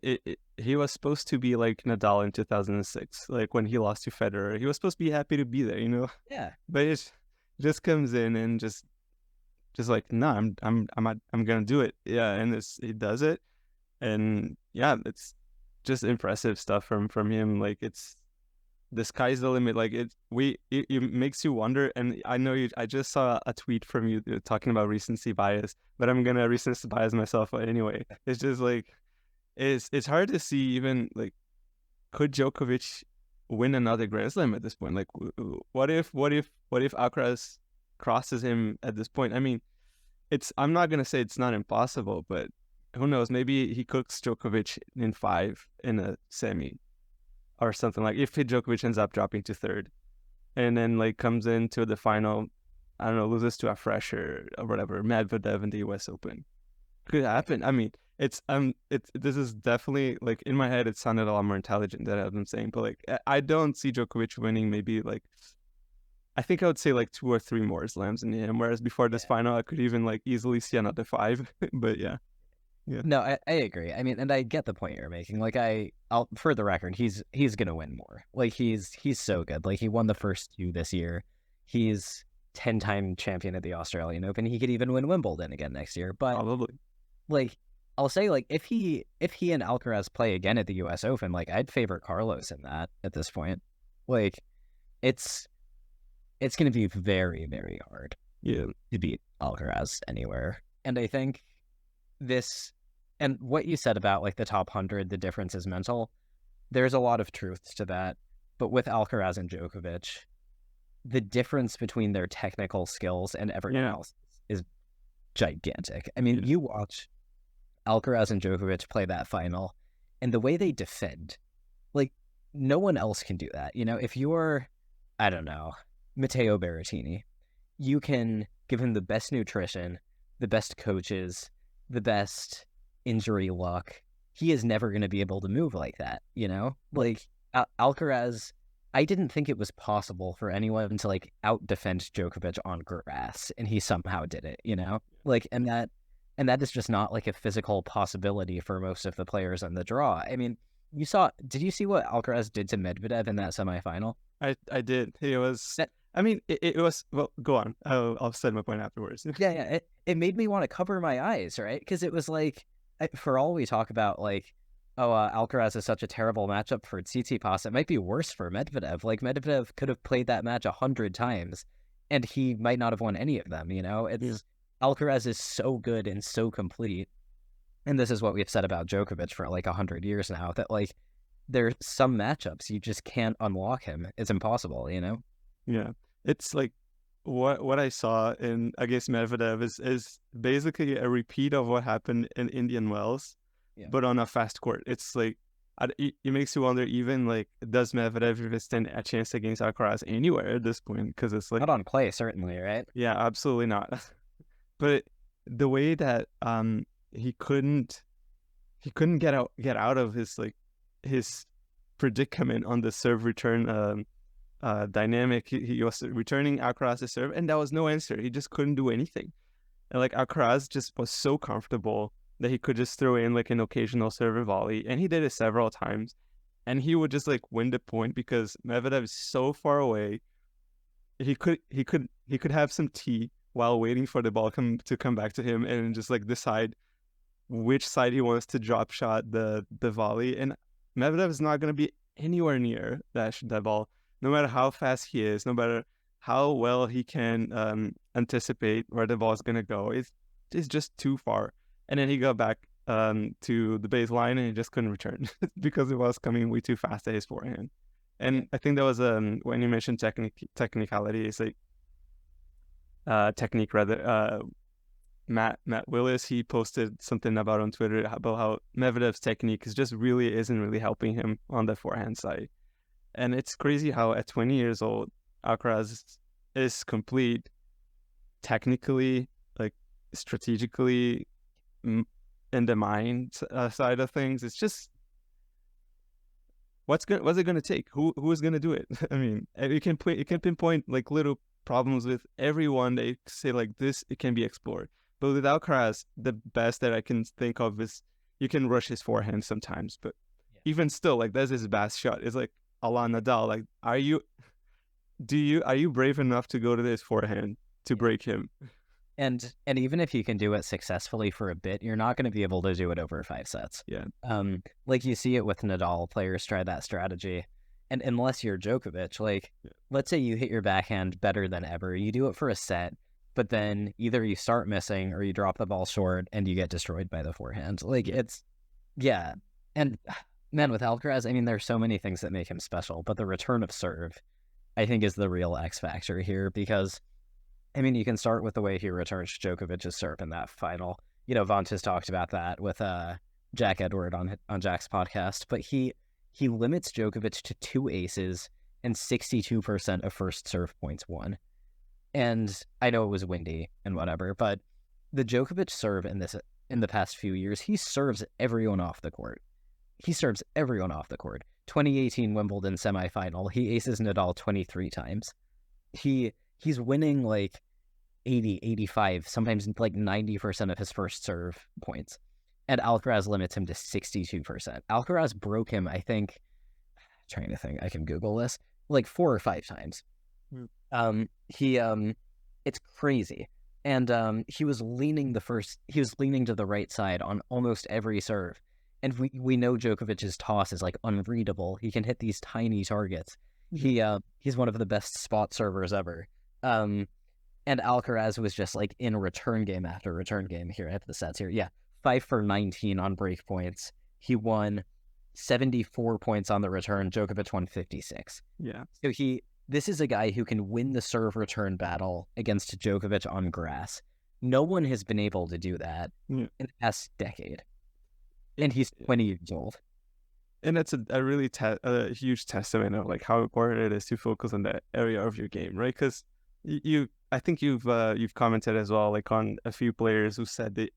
he was supposed to be like Nadal in 2006, like when he lost to Federer. He was supposed to be happy to be there, you know. Yeah. But it just comes in and just like, no, I'm gonna do it. Yeah, and he does it, and yeah, it's just impressive stuff from him. Like, it's the sky's the limit. Like, it makes you wonder. And I know I just saw a tweet from you talking about recency bias, but I'm gonna recency bias myself anyway. It's just like it's hard to see even like, could Djokovic win another Grand Slam at this point? Like, what if Alcaraz crosses him at this point? I mean, I'm not gonna say it's not impossible, but who knows? Maybe he cooks Djokovic in 5 in a semi or something, like if Djokovic ends up dropping to third and then like comes into the final, I don't know, loses to a fresher or whatever, Medvedev in the US Open. Could happen. I mean, this is definitely, like, in my head it sounded a lot more intelligent than I've been saying, but like I don't see Djokovic winning. Maybe like, I think I would say like 2 or 3 more slams in him, whereas before this final I could even like easily see another 5. But yeah. No, I agree. I mean, and I get the point you're making. Like, I'll for the record, he's gonna win more. Like, he's so good. Like, he won the first 2 this year. He's 10-time champion at the Australian Open. He could even win Wimbledon again next year. But Probably. like, I'll say, like, if he and Alcaraz play again at the US Open, like, I'd favor Carlos in that at this point. Like, it's gonna be very, very hard to beat Alcaraz anywhere. And I think this, and what you said about like the top 100, the difference is mental. There's a lot of truth to that. But with Alcaraz and Djokovic, the difference between their technical skills and everyone else is gigantic. I mean, you watch Alcaraz and Djokovic play that final, and the way they defend, like, no one else can do that. You know, if you're, I don't know, Matteo Berrettini, you can give him the best nutrition, the best coaches, the best injury luck. He is never going to be able to move like that, you know? Like, Alcaraz, I didn't think it was possible for anyone to like out-defend Djokovic on grass, and he somehow did it, you know? Like, and that is just not like a physical possibility for most of the players on the draw. I mean, did you see what Alcaraz did to Medvedev in that semifinal? I did. It was, I mean, it was, well, go on. I'll say my point afterwards. Yeah. It made me want to cover my eyes, right? Because it was like, for all we talk about, like, Alcaraz is such a terrible matchup for Tsitsipas, it might be worse for Medvedev. Like, Medvedev could have played that match 100 times, and he might not have won any of them, you know? Alcaraz is so good and so complete. And this is what we've said about Djokovic for like 100 years now, that like, there's some matchups you just can't unlock him. It's impossible, you know? Yeah. It's like, what I saw against Medvedev is basically a repeat of what happened in Indian Wells, but on a fast court. It's like, it makes you wonder, even like, does Medvedev even stand a chance against Alcaraz anywhere at this point? Because it's like, not on clay, certainly, right? Yeah, absolutely not. But the way that he couldn't get out of his predicament on the serve return dynamic. He was returning Alcaraz's serve, and that was no answer. He just couldn't do anything. And like, Alcaraz just was so comfortable that he could just throw in like an occasional serve volley, and he did it several times, and he would just like win the point because Medvedev is so far away. He could have some tea while waiting for the ball to come back to him, and just like decide which side he wants to drop shot the volley. And Medvedev is not going to be anywhere near that ball, no matter how fast he is, no matter how well he can anticipate where the ball is going to go. It's just too far. And then he got back to the baseline, and he just couldn't return because it was coming way too fast at his forehand. And I think that was when you mentioned technicality, it's like technique rather. Matt Willis, he posted something about on Twitter about how Medvedev's technique isn't really helping him on the forehand side. And it's crazy how at 20 years old, Alcaraz is complete technically, like strategically, in the mind side of things. It's just, what's it going to take? Who is going to do it? I mean, you can pinpoint like little problems with everyone. They say like this, it can be explored. But with Alcaraz, the best that I can think of is you can rush his forehand sometimes, but even still, like that's his best shot. It's like Alan Nadal. Like, are you brave enough to go to this forehand to break him? And even if you can do it successfully for a bit, you're not going to be able to do it over 5 sets. Yeah. Like you see it with Nadal, players try that strategy. And unless you're Djokovic, like, let's say you hit your backhand better than ever, you do it for a set, but then either you start missing or you drop the ball short and you get destroyed by the forehand. Like, it's, yeah. And man, with Alcaraz, I mean, there's so many things that make him special, but the return of serve, I think, is the real X factor here because, I mean, you can start with the way he returns Djokovic's serve in that final. You know, Vont has talked about that with Jack Edward on Jack's podcast, but he limits Djokovic to 2 aces and 62% of first serve points won. And I know it was windy and whatever, but the Djokovic serve in the past few years, he serves everyone off the court. 2018 Wimbledon semifinal, he aces Nadal 23 times. He's winning like 80, 85, sometimes like 90% of his first serve points. And Alcaraz limits him to 62%. Alcaraz broke him, I think, trying to think, I can Google this, like 4 or 5 times. It's crazy. And he was leaning to the right side on almost every serve. And we know Djokovic's toss is like unreadable. He can hit these tiny targets. He's one of the best spot servers ever. And Alcaraz was just like in return game after return game. Here, I have the stats here. Yeah, 5 for 19 on break points. He won 74 points on the return. Djokovic won 56. Yeah. So this is a guy who can win the serve return battle against Djokovic on grass. No one has been able to do that in the past decade. And he's 20 years old. And it's a really a huge testament of like how important it is to focus on that area of your game, right? Because I think you've commented as well, like on a few players who said they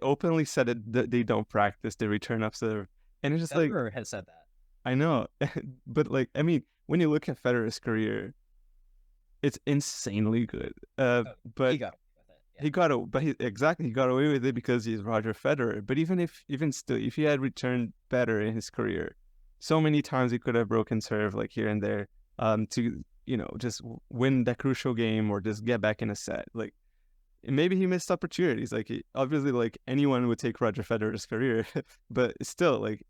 openly said that they don't practice the return of serve, and it's just Federer like has said that. I know, but like I mean, when you look at Federer's career, it's insanely good. But he got he got away with it because he's Roger Federer. But even still, if he had returned better in his career, so many times he could have broken serve like here and there, to just win that crucial game or just get back in a set. Like maybe he missed opportunities. Like obviously, like anyone would take Roger Federer's career, but still, like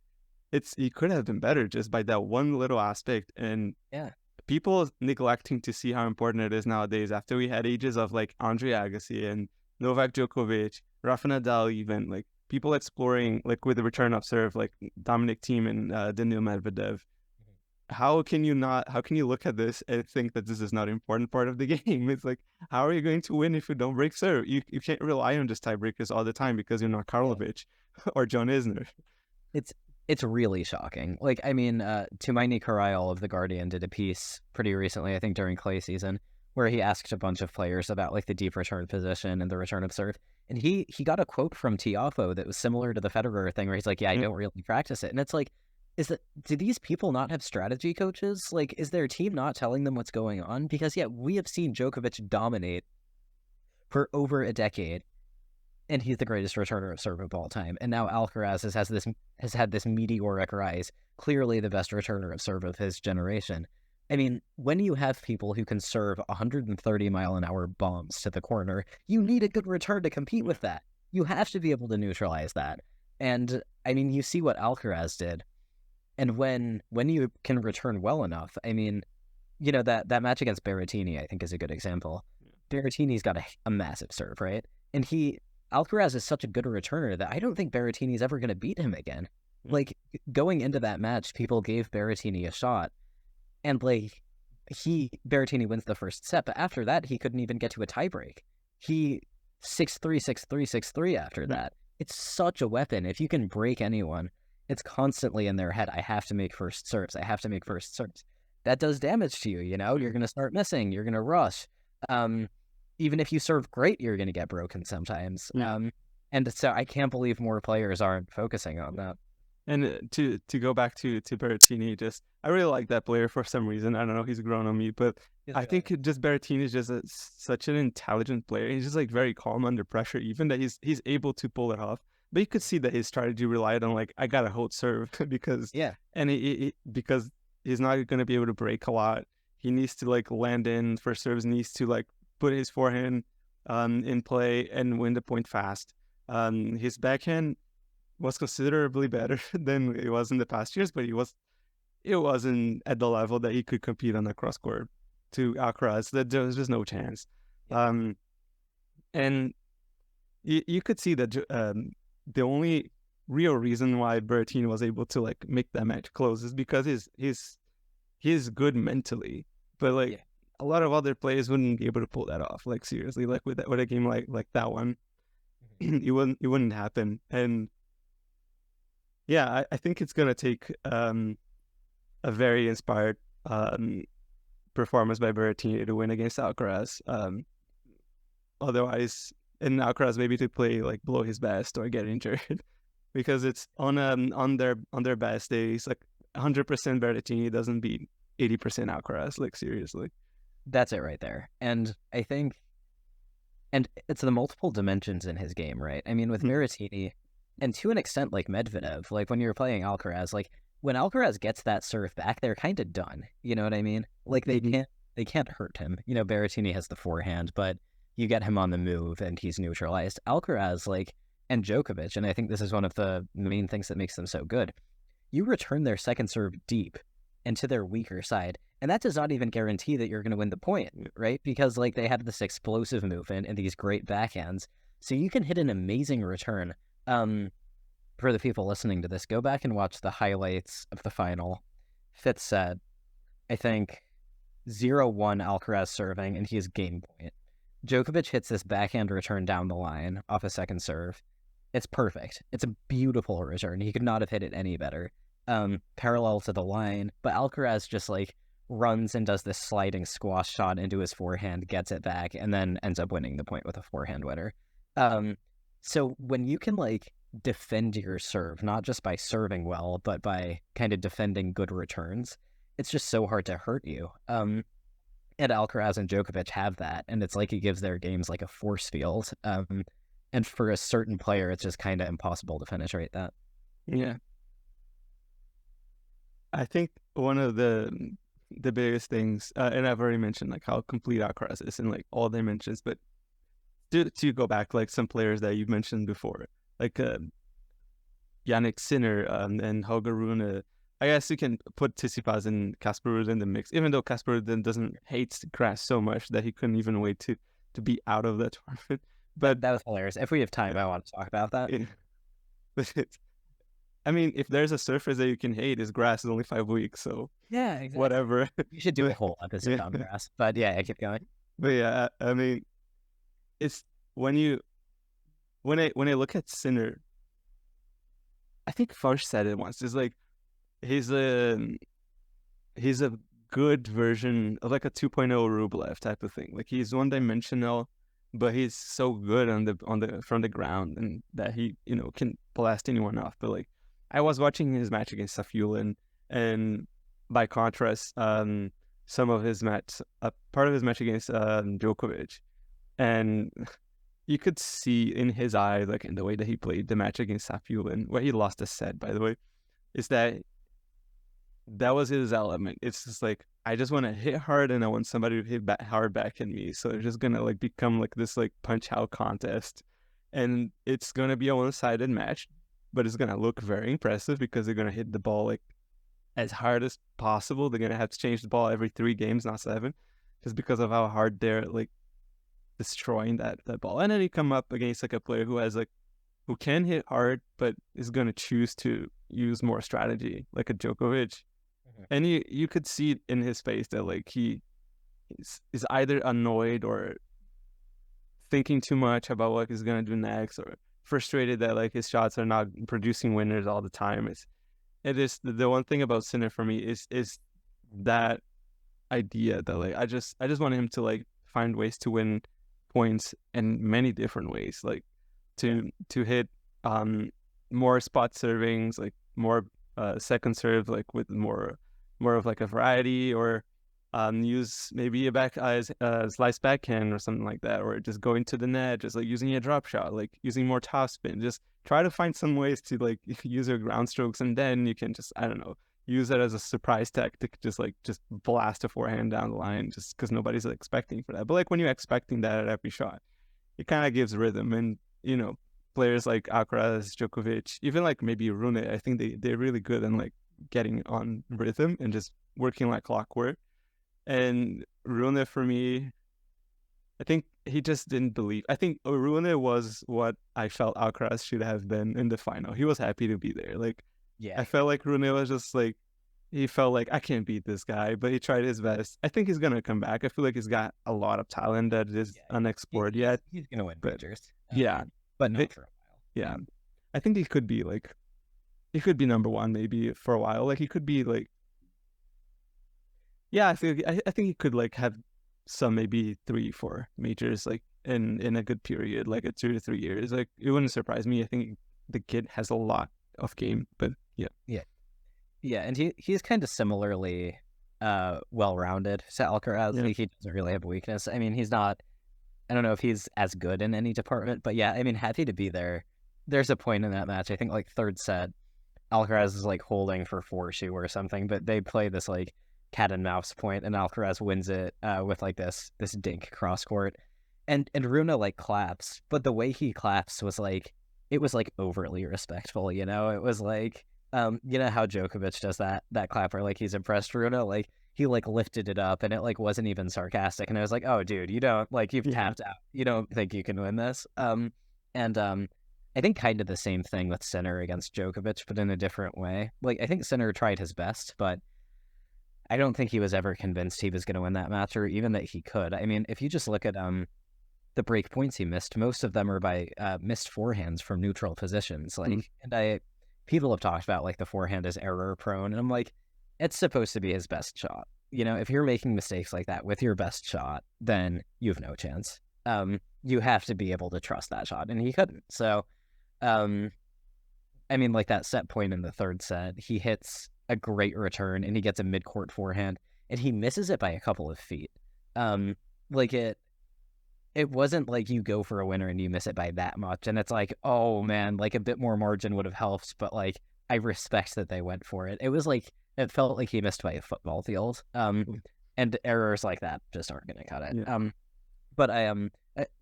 he could have been better just by that one little aspect. And people neglecting to see how important it is nowadays after we had ages of like Andre Agassi and Novak Djokovic, Rafa Nadal, even like people exploring like with the return of serve like Dominic Thiem and Daniil Medvedev. How can you look at this and think that this is not an important part of the game? It's like, how are you going to win if you don't break serve? You can't rely on just tiebreakers all the time because you're not Karlovic or John Isner. It's really shocking. Like, I mean, Tumaini Karayel of The Guardian did a piece pretty recently, I think during clay season, where he asked a bunch of players about like the deep return position and the return of serve. And he got a quote from Tiafoe that was similar to the Federer thing where he's like, I don't really practice it. And it's like, do these people not have strategy coaches? Like, is their team not telling them what's going on? Because we have seen Djokovic dominate for over a decade. And he's the greatest returner of serve of all time. And now Alcaraz has had this meteoric rise, clearly the best returner of serve of his generation. I mean, when you have people who can serve 130-mile-an-hour bombs to the corner, you need a good return to compete with that. You have to be able to neutralize that. And, I mean, you see what Alcaraz did. And when you can return well enough, I mean, that match against Berrettini, I think, is a good example. Berrettini's got a massive serve, right? And Alcaraz is such a good returner that I don't think Berrettini's ever going to beat him again. Like, going into that match, people gave Berrettini a shot, and like, Berrettini wins the first set, but after that, he couldn't even get to a tiebreak. He 6-3, 6-3, 6-3 after that. It's such a weapon. If you can break anyone, it's constantly in their head, I have to make first serves. That does damage to you, You're going to start missing. You're going to rush. Even if you serve great, you're going to get broken sometimes. And so I can't believe more players aren't focusing on that. And to go back to Berrettini, just I really like that player for some reason. I don't know, he's grown on me, but He's I really think just Berrettini is just such an intelligent player. He's just like very calm under pressure, even that he's able to pull it off. But you could see that his strategy relied on like I gotta hold serve because yeah. because he's not gonna be able to break a lot. He needs to like land in for serves, needs to like put his forehand in play and win the point fast. His backhand was considerably better than it was in the past years, but it wasn't at the level that he could compete on the cross court to Alcaraz. That there was just no chance. Yeah. And you could see that the only real reason why Berrettini was able to like make that match close is because he's good mentally, but like Yeah. a lot of other players wouldn't be able to pull that off. Like seriously, like with a game like that one, it wouldn't happen. And yeah, I think it's gonna take a very inspired performance by Berrettini to win against Alcaraz. Otherwise, and Alcaraz maybe to play like below his best or get injured, because it's on their best days, like 100% Berrettini doesn't beat 80% Alcaraz. Like seriously, That's it right there. And I think, and it's the multiple dimensions in his game, right? I mean, with Berrettini, and to an extent, like Medvedev, like when you're playing Alcaraz, like when Alcaraz gets that serve back, they're kind of done. You know what I mean? Like they can't hurt him. You know, Berrettini has the forehand, but you get him on the move and he's neutralized. Alcaraz, like, and Djokovic, and I think this is one of the main things that makes them so good. You return their second serve deep and to their weaker side. And that does not even guarantee that you're going to win the point, right? Because like they have this explosive movement and these great backhands. So you can hit an amazing return. For the people listening to this, go back and watch the highlights of the final. Fifth set, I think 0-1 Alcaraz serving, and he is game point. Djokovic hits this backhand return down the line off a second serve. It's perfect. It's a beautiful return. He could not have hit it any better. Parallel to the line, but Alcaraz just like runs and does this sliding squash shot into his forehand, gets it back, and then ends up winning the point with a forehand winner. So when you can like defend your serve, not just by serving well, but by kind of defending good returns, it's just so hard to hurt you. And Alcaraz and Djokovic have that, and it's like it gives their games like a force field. And for a certain player, it's just kind of impossible to penetrate that. yeah. I think one of the biggest things, and I've already mentioned like how complete Alcaraz is in like all dimensions, but to go back like some players that you've mentioned before, like Yannick Sinner and Holger Rune. I guess you can put Tsitsipas and Casper Ruud in the mix, even though Casper Ruud doesn't hate grass so much that he couldn't even wait to be out of the tournament. But that was hilarious. If we have time, I want to talk about that. But I mean, if there's a surface that you can hate, is grass. Is only 5 weeks, so Yeah, exactly. whatever. You should do a whole episode on grass. But yeah, I keep going. But yeah, I mean, it's when I look at Sinner, I think Farsh said it once. It's like he's a good version of like a 2.0 Rublev type of thing. Like he's one dimensional, but he's so good on the from the ground, and that he can blast anyone off. But like I was watching his match against Safiullin, and by contrast, some of his match, part of his match against Djokovic, and you could see in his eyes, like in the way that he played the match against Safiullin, where he lost a set, by the way, is that was his element. It's just like, I just want to hit hard and I want somebody to hit hard back at me. So it's just going to like become like this like punch out contest. And it's going to be a one-sided match, but it's going to look very impressive because they're going to hit the ball like as hard as possible. They're going to have to change the ball every 3 games, not 7, just because of how hard they're like destroying that ball. And then you come up against like a player who can hit hard, but is going to choose to use more strategy, like a Djokovic. And you could see in his face that like he is either annoyed or thinking too much about what he's gonna do next, or frustrated that like his shots are not producing winners all the time. It is the one thing about Sinner for me is that idea that like I just want him to like find ways to win points in many different ways, like to hit more spot servings, like more second serve, like with more of like a variety, or use maybe a back slice backhand or something like that, or just going to the net, just like using a drop shot, like using more topspin. Just try to find some ways to like use your ground strokes, and then you can just, I don't know, use that as a surprise tactic, just blast a forehand down the line, just because nobody's expecting for that. But like when you're expecting that at every shot, it kind of gives rhythm. And players like Alcaraz, Djokovic, even like maybe Rune, I think they're really good in like getting on rhythm and just working like clockwork. And Rune, for me, I think he just didn't believe. I think Rune was what I felt Alcaraz should have been in the final. He was happy to be there. Like, Yeah, I felt like Rune was just like, he felt like, I can't beat this guy, but he tried his best. I think he's gonna come back. I feel like he's got a lot of talent that is yeah, unexplored yet. he's gonna win But majors. yeah, But not for a while. yeah, I think he could be number one maybe for a while. Like he could be like, yeah, I think he could like have some maybe 3-4 majors like in a good period, like a 2 to 3 years. Like it wouldn't surprise me. I think the kid has a lot of game, but yeah. Yeah, and he's kind of similarly well-rounded to Alcaraz. Yeah. Like, he doesn't really have a weakness. I mean, he's not. I don't know if he's as good in any department, but yeah, I mean, happy to be there. There's a point in that match, I think, like third set, Alcaraz is like holding for four shoe or something, but they play this like cat and mouse point, and Alcaraz wins it with like this dink cross court, and Rune like claps, but the way he claps was like, it was like overly respectful, you know. It was like, you know how Djokovic does that clap where like he's impressed Rune, like he like lifted it up and it like wasn't even sarcastic, and I was like, oh dude, you don't, like, you've tapped out, you don't think you can win this. And I think kind of the same thing with Sinner against Djokovic, but in a different way. Like, I think Sinner tried his best, but I don't think he was ever convinced he was going to win that match, or even that he could. I mean, if you just look at the break points he missed, most of them are by missed forehands from neutral positions. Like, and people have talked about like the forehand is error prone, and I'm like, it's supposed to be his best shot. You know, if you're making mistakes like that with your best shot, then you have no chance. You have to be able to trust that shot, and he couldn't. So, I mean, like that set point in the third set, he hits a great return and he gets a mid-court forehand, and he misses it by a couple of feet. Like it wasn't like you go for a winner and you miss it by that much, and it's like, oh man, like a bit more margin would have helped, but like I respect that they went for it. It was like, it felt like he missed by a football field. And errors like that just aren't going to cut it. Yeah. But I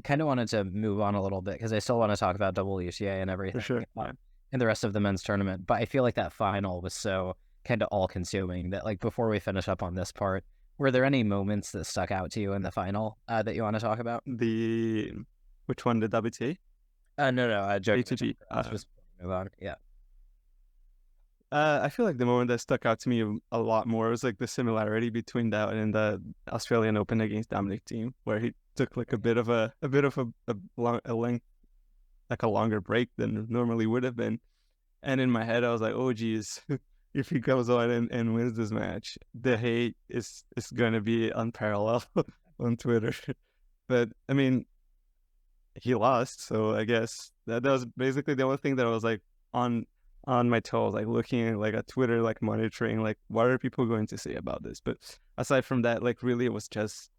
kind of wanted to move on a little bit because I still want to talk about WTA and everything. For sure. And the rest of the men's tournament. But I feel like that final was so kind of all-consuming that, like, before we finish up on this part, were there any moments that stuck out to you in the final that you want to talk about? Which one, the WTA? No, ATP. Just move on. Yeah. I feel like the moment that stuck out to me a lot more was like the similarity between that and the Australian Open against Dominic Thiem, where he took like a bit of a length, like a longer break than normally would have been. And in my head, I was like, oh geez, if he goes on and wins this match, the hate is going to be unparalleled on Twitter. But I mean, he lost, so I guess that was basically the only thing that I was like on my toes, like looking at like a Twitter, like monitoring, like what are people going to say about this. But aside from that, like really it was just,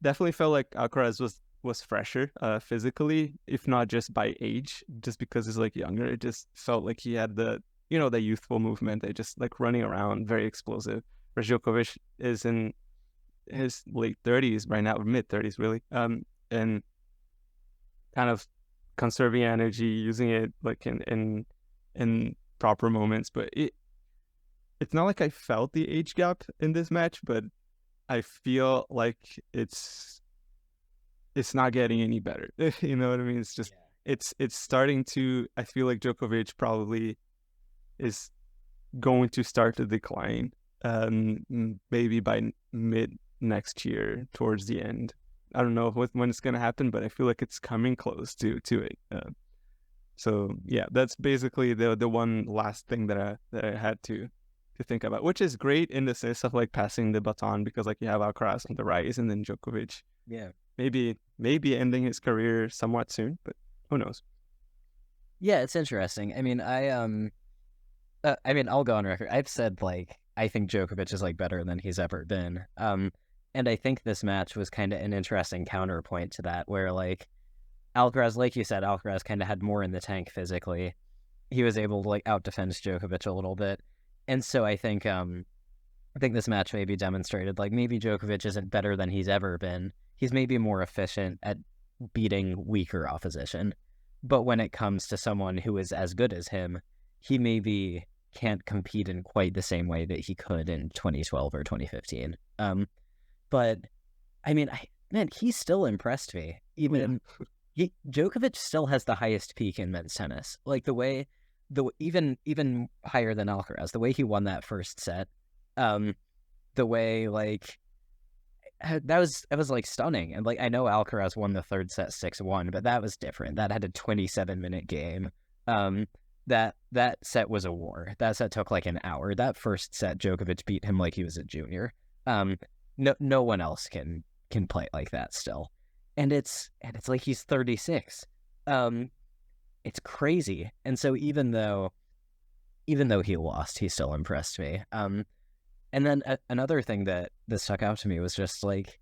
definitely felt like Alcaraz was fresher physically, if not just by age, just because he's like younger. It just felt like he had the youthful movement. They just like running around, very explosive. Whereas Djokovic is in his late 30s right now, or mid 30s really, and kind of conserving energy, using it like in proper moments. But it's not like I felt the age gap in this match, but I feel like it's not getting any better. You know what I mean? It's just it's starting to. I feel like Djokovic probably is going to start to decline, maybe by mid next year, towards the end. I don't know when it's gonna happen, but I feel like it's coming close to it. So yeah, that's basically the one last thing that I had to think about, which is great in the sense of like passing the baton, because like you have Alcaraz on the rise and then Djokovic, maybe ending his career somewhat soon, but who knows? Yeah, it's interesting. I mean, I mean, I'll go on record. I've said like I think Djokovic is like better than he's ever been. And I think this match was kind of an interesting counterpoint to that, where like Alcaraz, like you said, Alcaraz kind of had more in the tank physically. He was able to like outdefend Djokovic a little bit, and so I think this match maybe demonstrated like maybe Djokovic isn't better than he's ever been. He's maybe more efficient at beating weaker opposition, but when it comes to someone who is as good as him, he maybe can't compete in quite the same way that he could in 2012 or 2015. But I mean, man, he still impressed me. Even Djokovic still has the highest peak in men's tennis. Like even higher than Alcaraz. The way he won that first set, the way like that was like stunning. And like I know Alcaraz won the third set 6-1, but that was different. That had a 27-minute game. That set was a war. That set took like an hour. That first set, Djokovic beat him like he was a junior. No one else can play like that still. And it's like he's 36. It's crazy. And so even though he lost, he still impressed me. And then another thing that stuck out to me was just like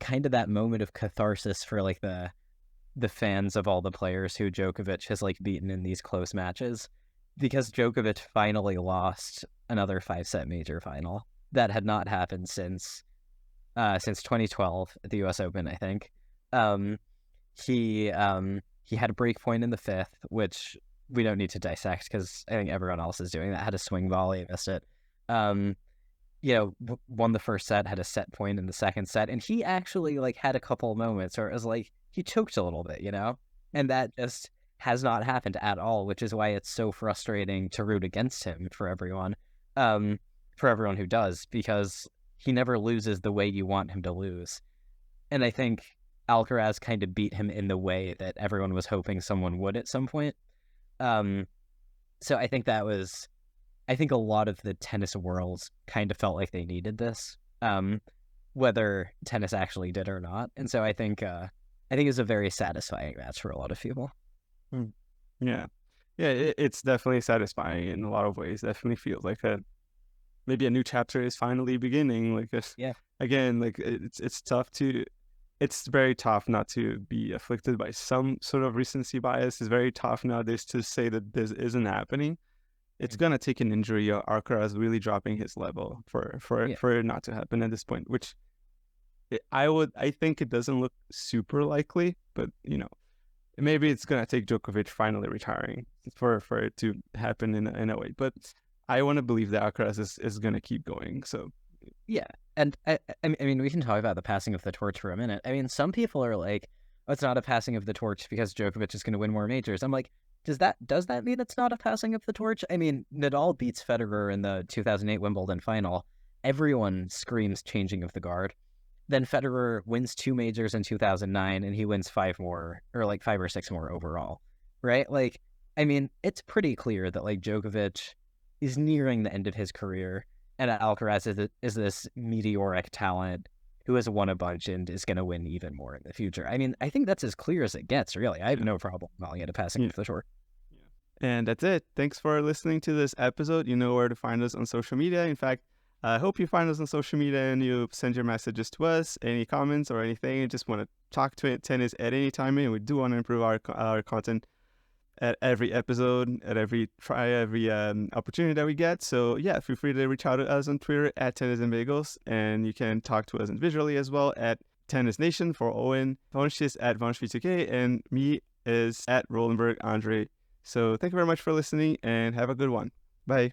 kind of that moment of catharsis for like the fans of all the players who Djokovic has like beaten in these close matches, because Djokovic finally lost another 5-set major final. That had not happened since 2012 at the U.S. Open, I think. He had a break point in the fifth, which we don't need to dissect because I think everyone else is doing that. Had a swing volley, missed it. Won the first set, had a set point in the second set, and he actually like had a couple moments where it was like he choked a little bit, and that just has not happened at all, which is why it's so frustrating to root against him for everyone who does, because he never loses the way you want him to lose. And I think Alcaraz kind of beat him in the way that everyone was hoping someone would at some point. So I think a lot of the tennis world kind of felt like they needed this, whether tennis actually did or not. And so I think it was a very satisfying match for a lot of people. Yeah. It's definitely satisfying in a lot of ways. Definitely feels like maybe a new chapter is finally beginning. Like again, like it's very tough not to be afflicted by some sort of recency bias. It's very tough nowadays to say that this isn't happening. It's gonna take an injury, Alcaraz really dropping his level for it not to happen at this point, which I think it doesn't look super likely, but maybe it's gonna take Djokovic finally retiring for it to happen in a way. But I want to believe that Alcaraz is gonna keep going. So yeah, and I mean we can talk about the passing of the torch for a minute. I mean, some people are like, oh, it's not a passing of the torch because Djokovic is going to win more majors. I'm like, does that mean it's not a passing of the torch? I mean, Nadal beats Federer in the 2008 Wimbledon final. Everyone screams changing of the guard. Then Federer wins 2 majors in 2009, and he wins 5 more, or like 5 or 6 more overall, right? Like, I mean, it's pretty clear that like Djokovic is nearing the end of his career, and Alcaraz is this meteoric talent who has won a bunch and is going to win even more in the future. I mean, I think that's as clear as it gets, really. I have no problem calling it a passing of the torch. And that's it. Thanks for listening to this episode. You know where to find us on social media. In fact, I hope you find us on social media and you send your messages to us, any comments or anything. You just want to talk to tennis at any time, and we do want to improve our content at every episode, at every opportunity that we get. So yeah, feel free to reach out to us on Twitter at Tennis and Bagels, and you can talk to us individually as well at Tennis Nation for Owen. Vonsh is at Vonsh2K, and me is at Rolenberg Andre. So thank you very much for listening, and have a good one. Bye.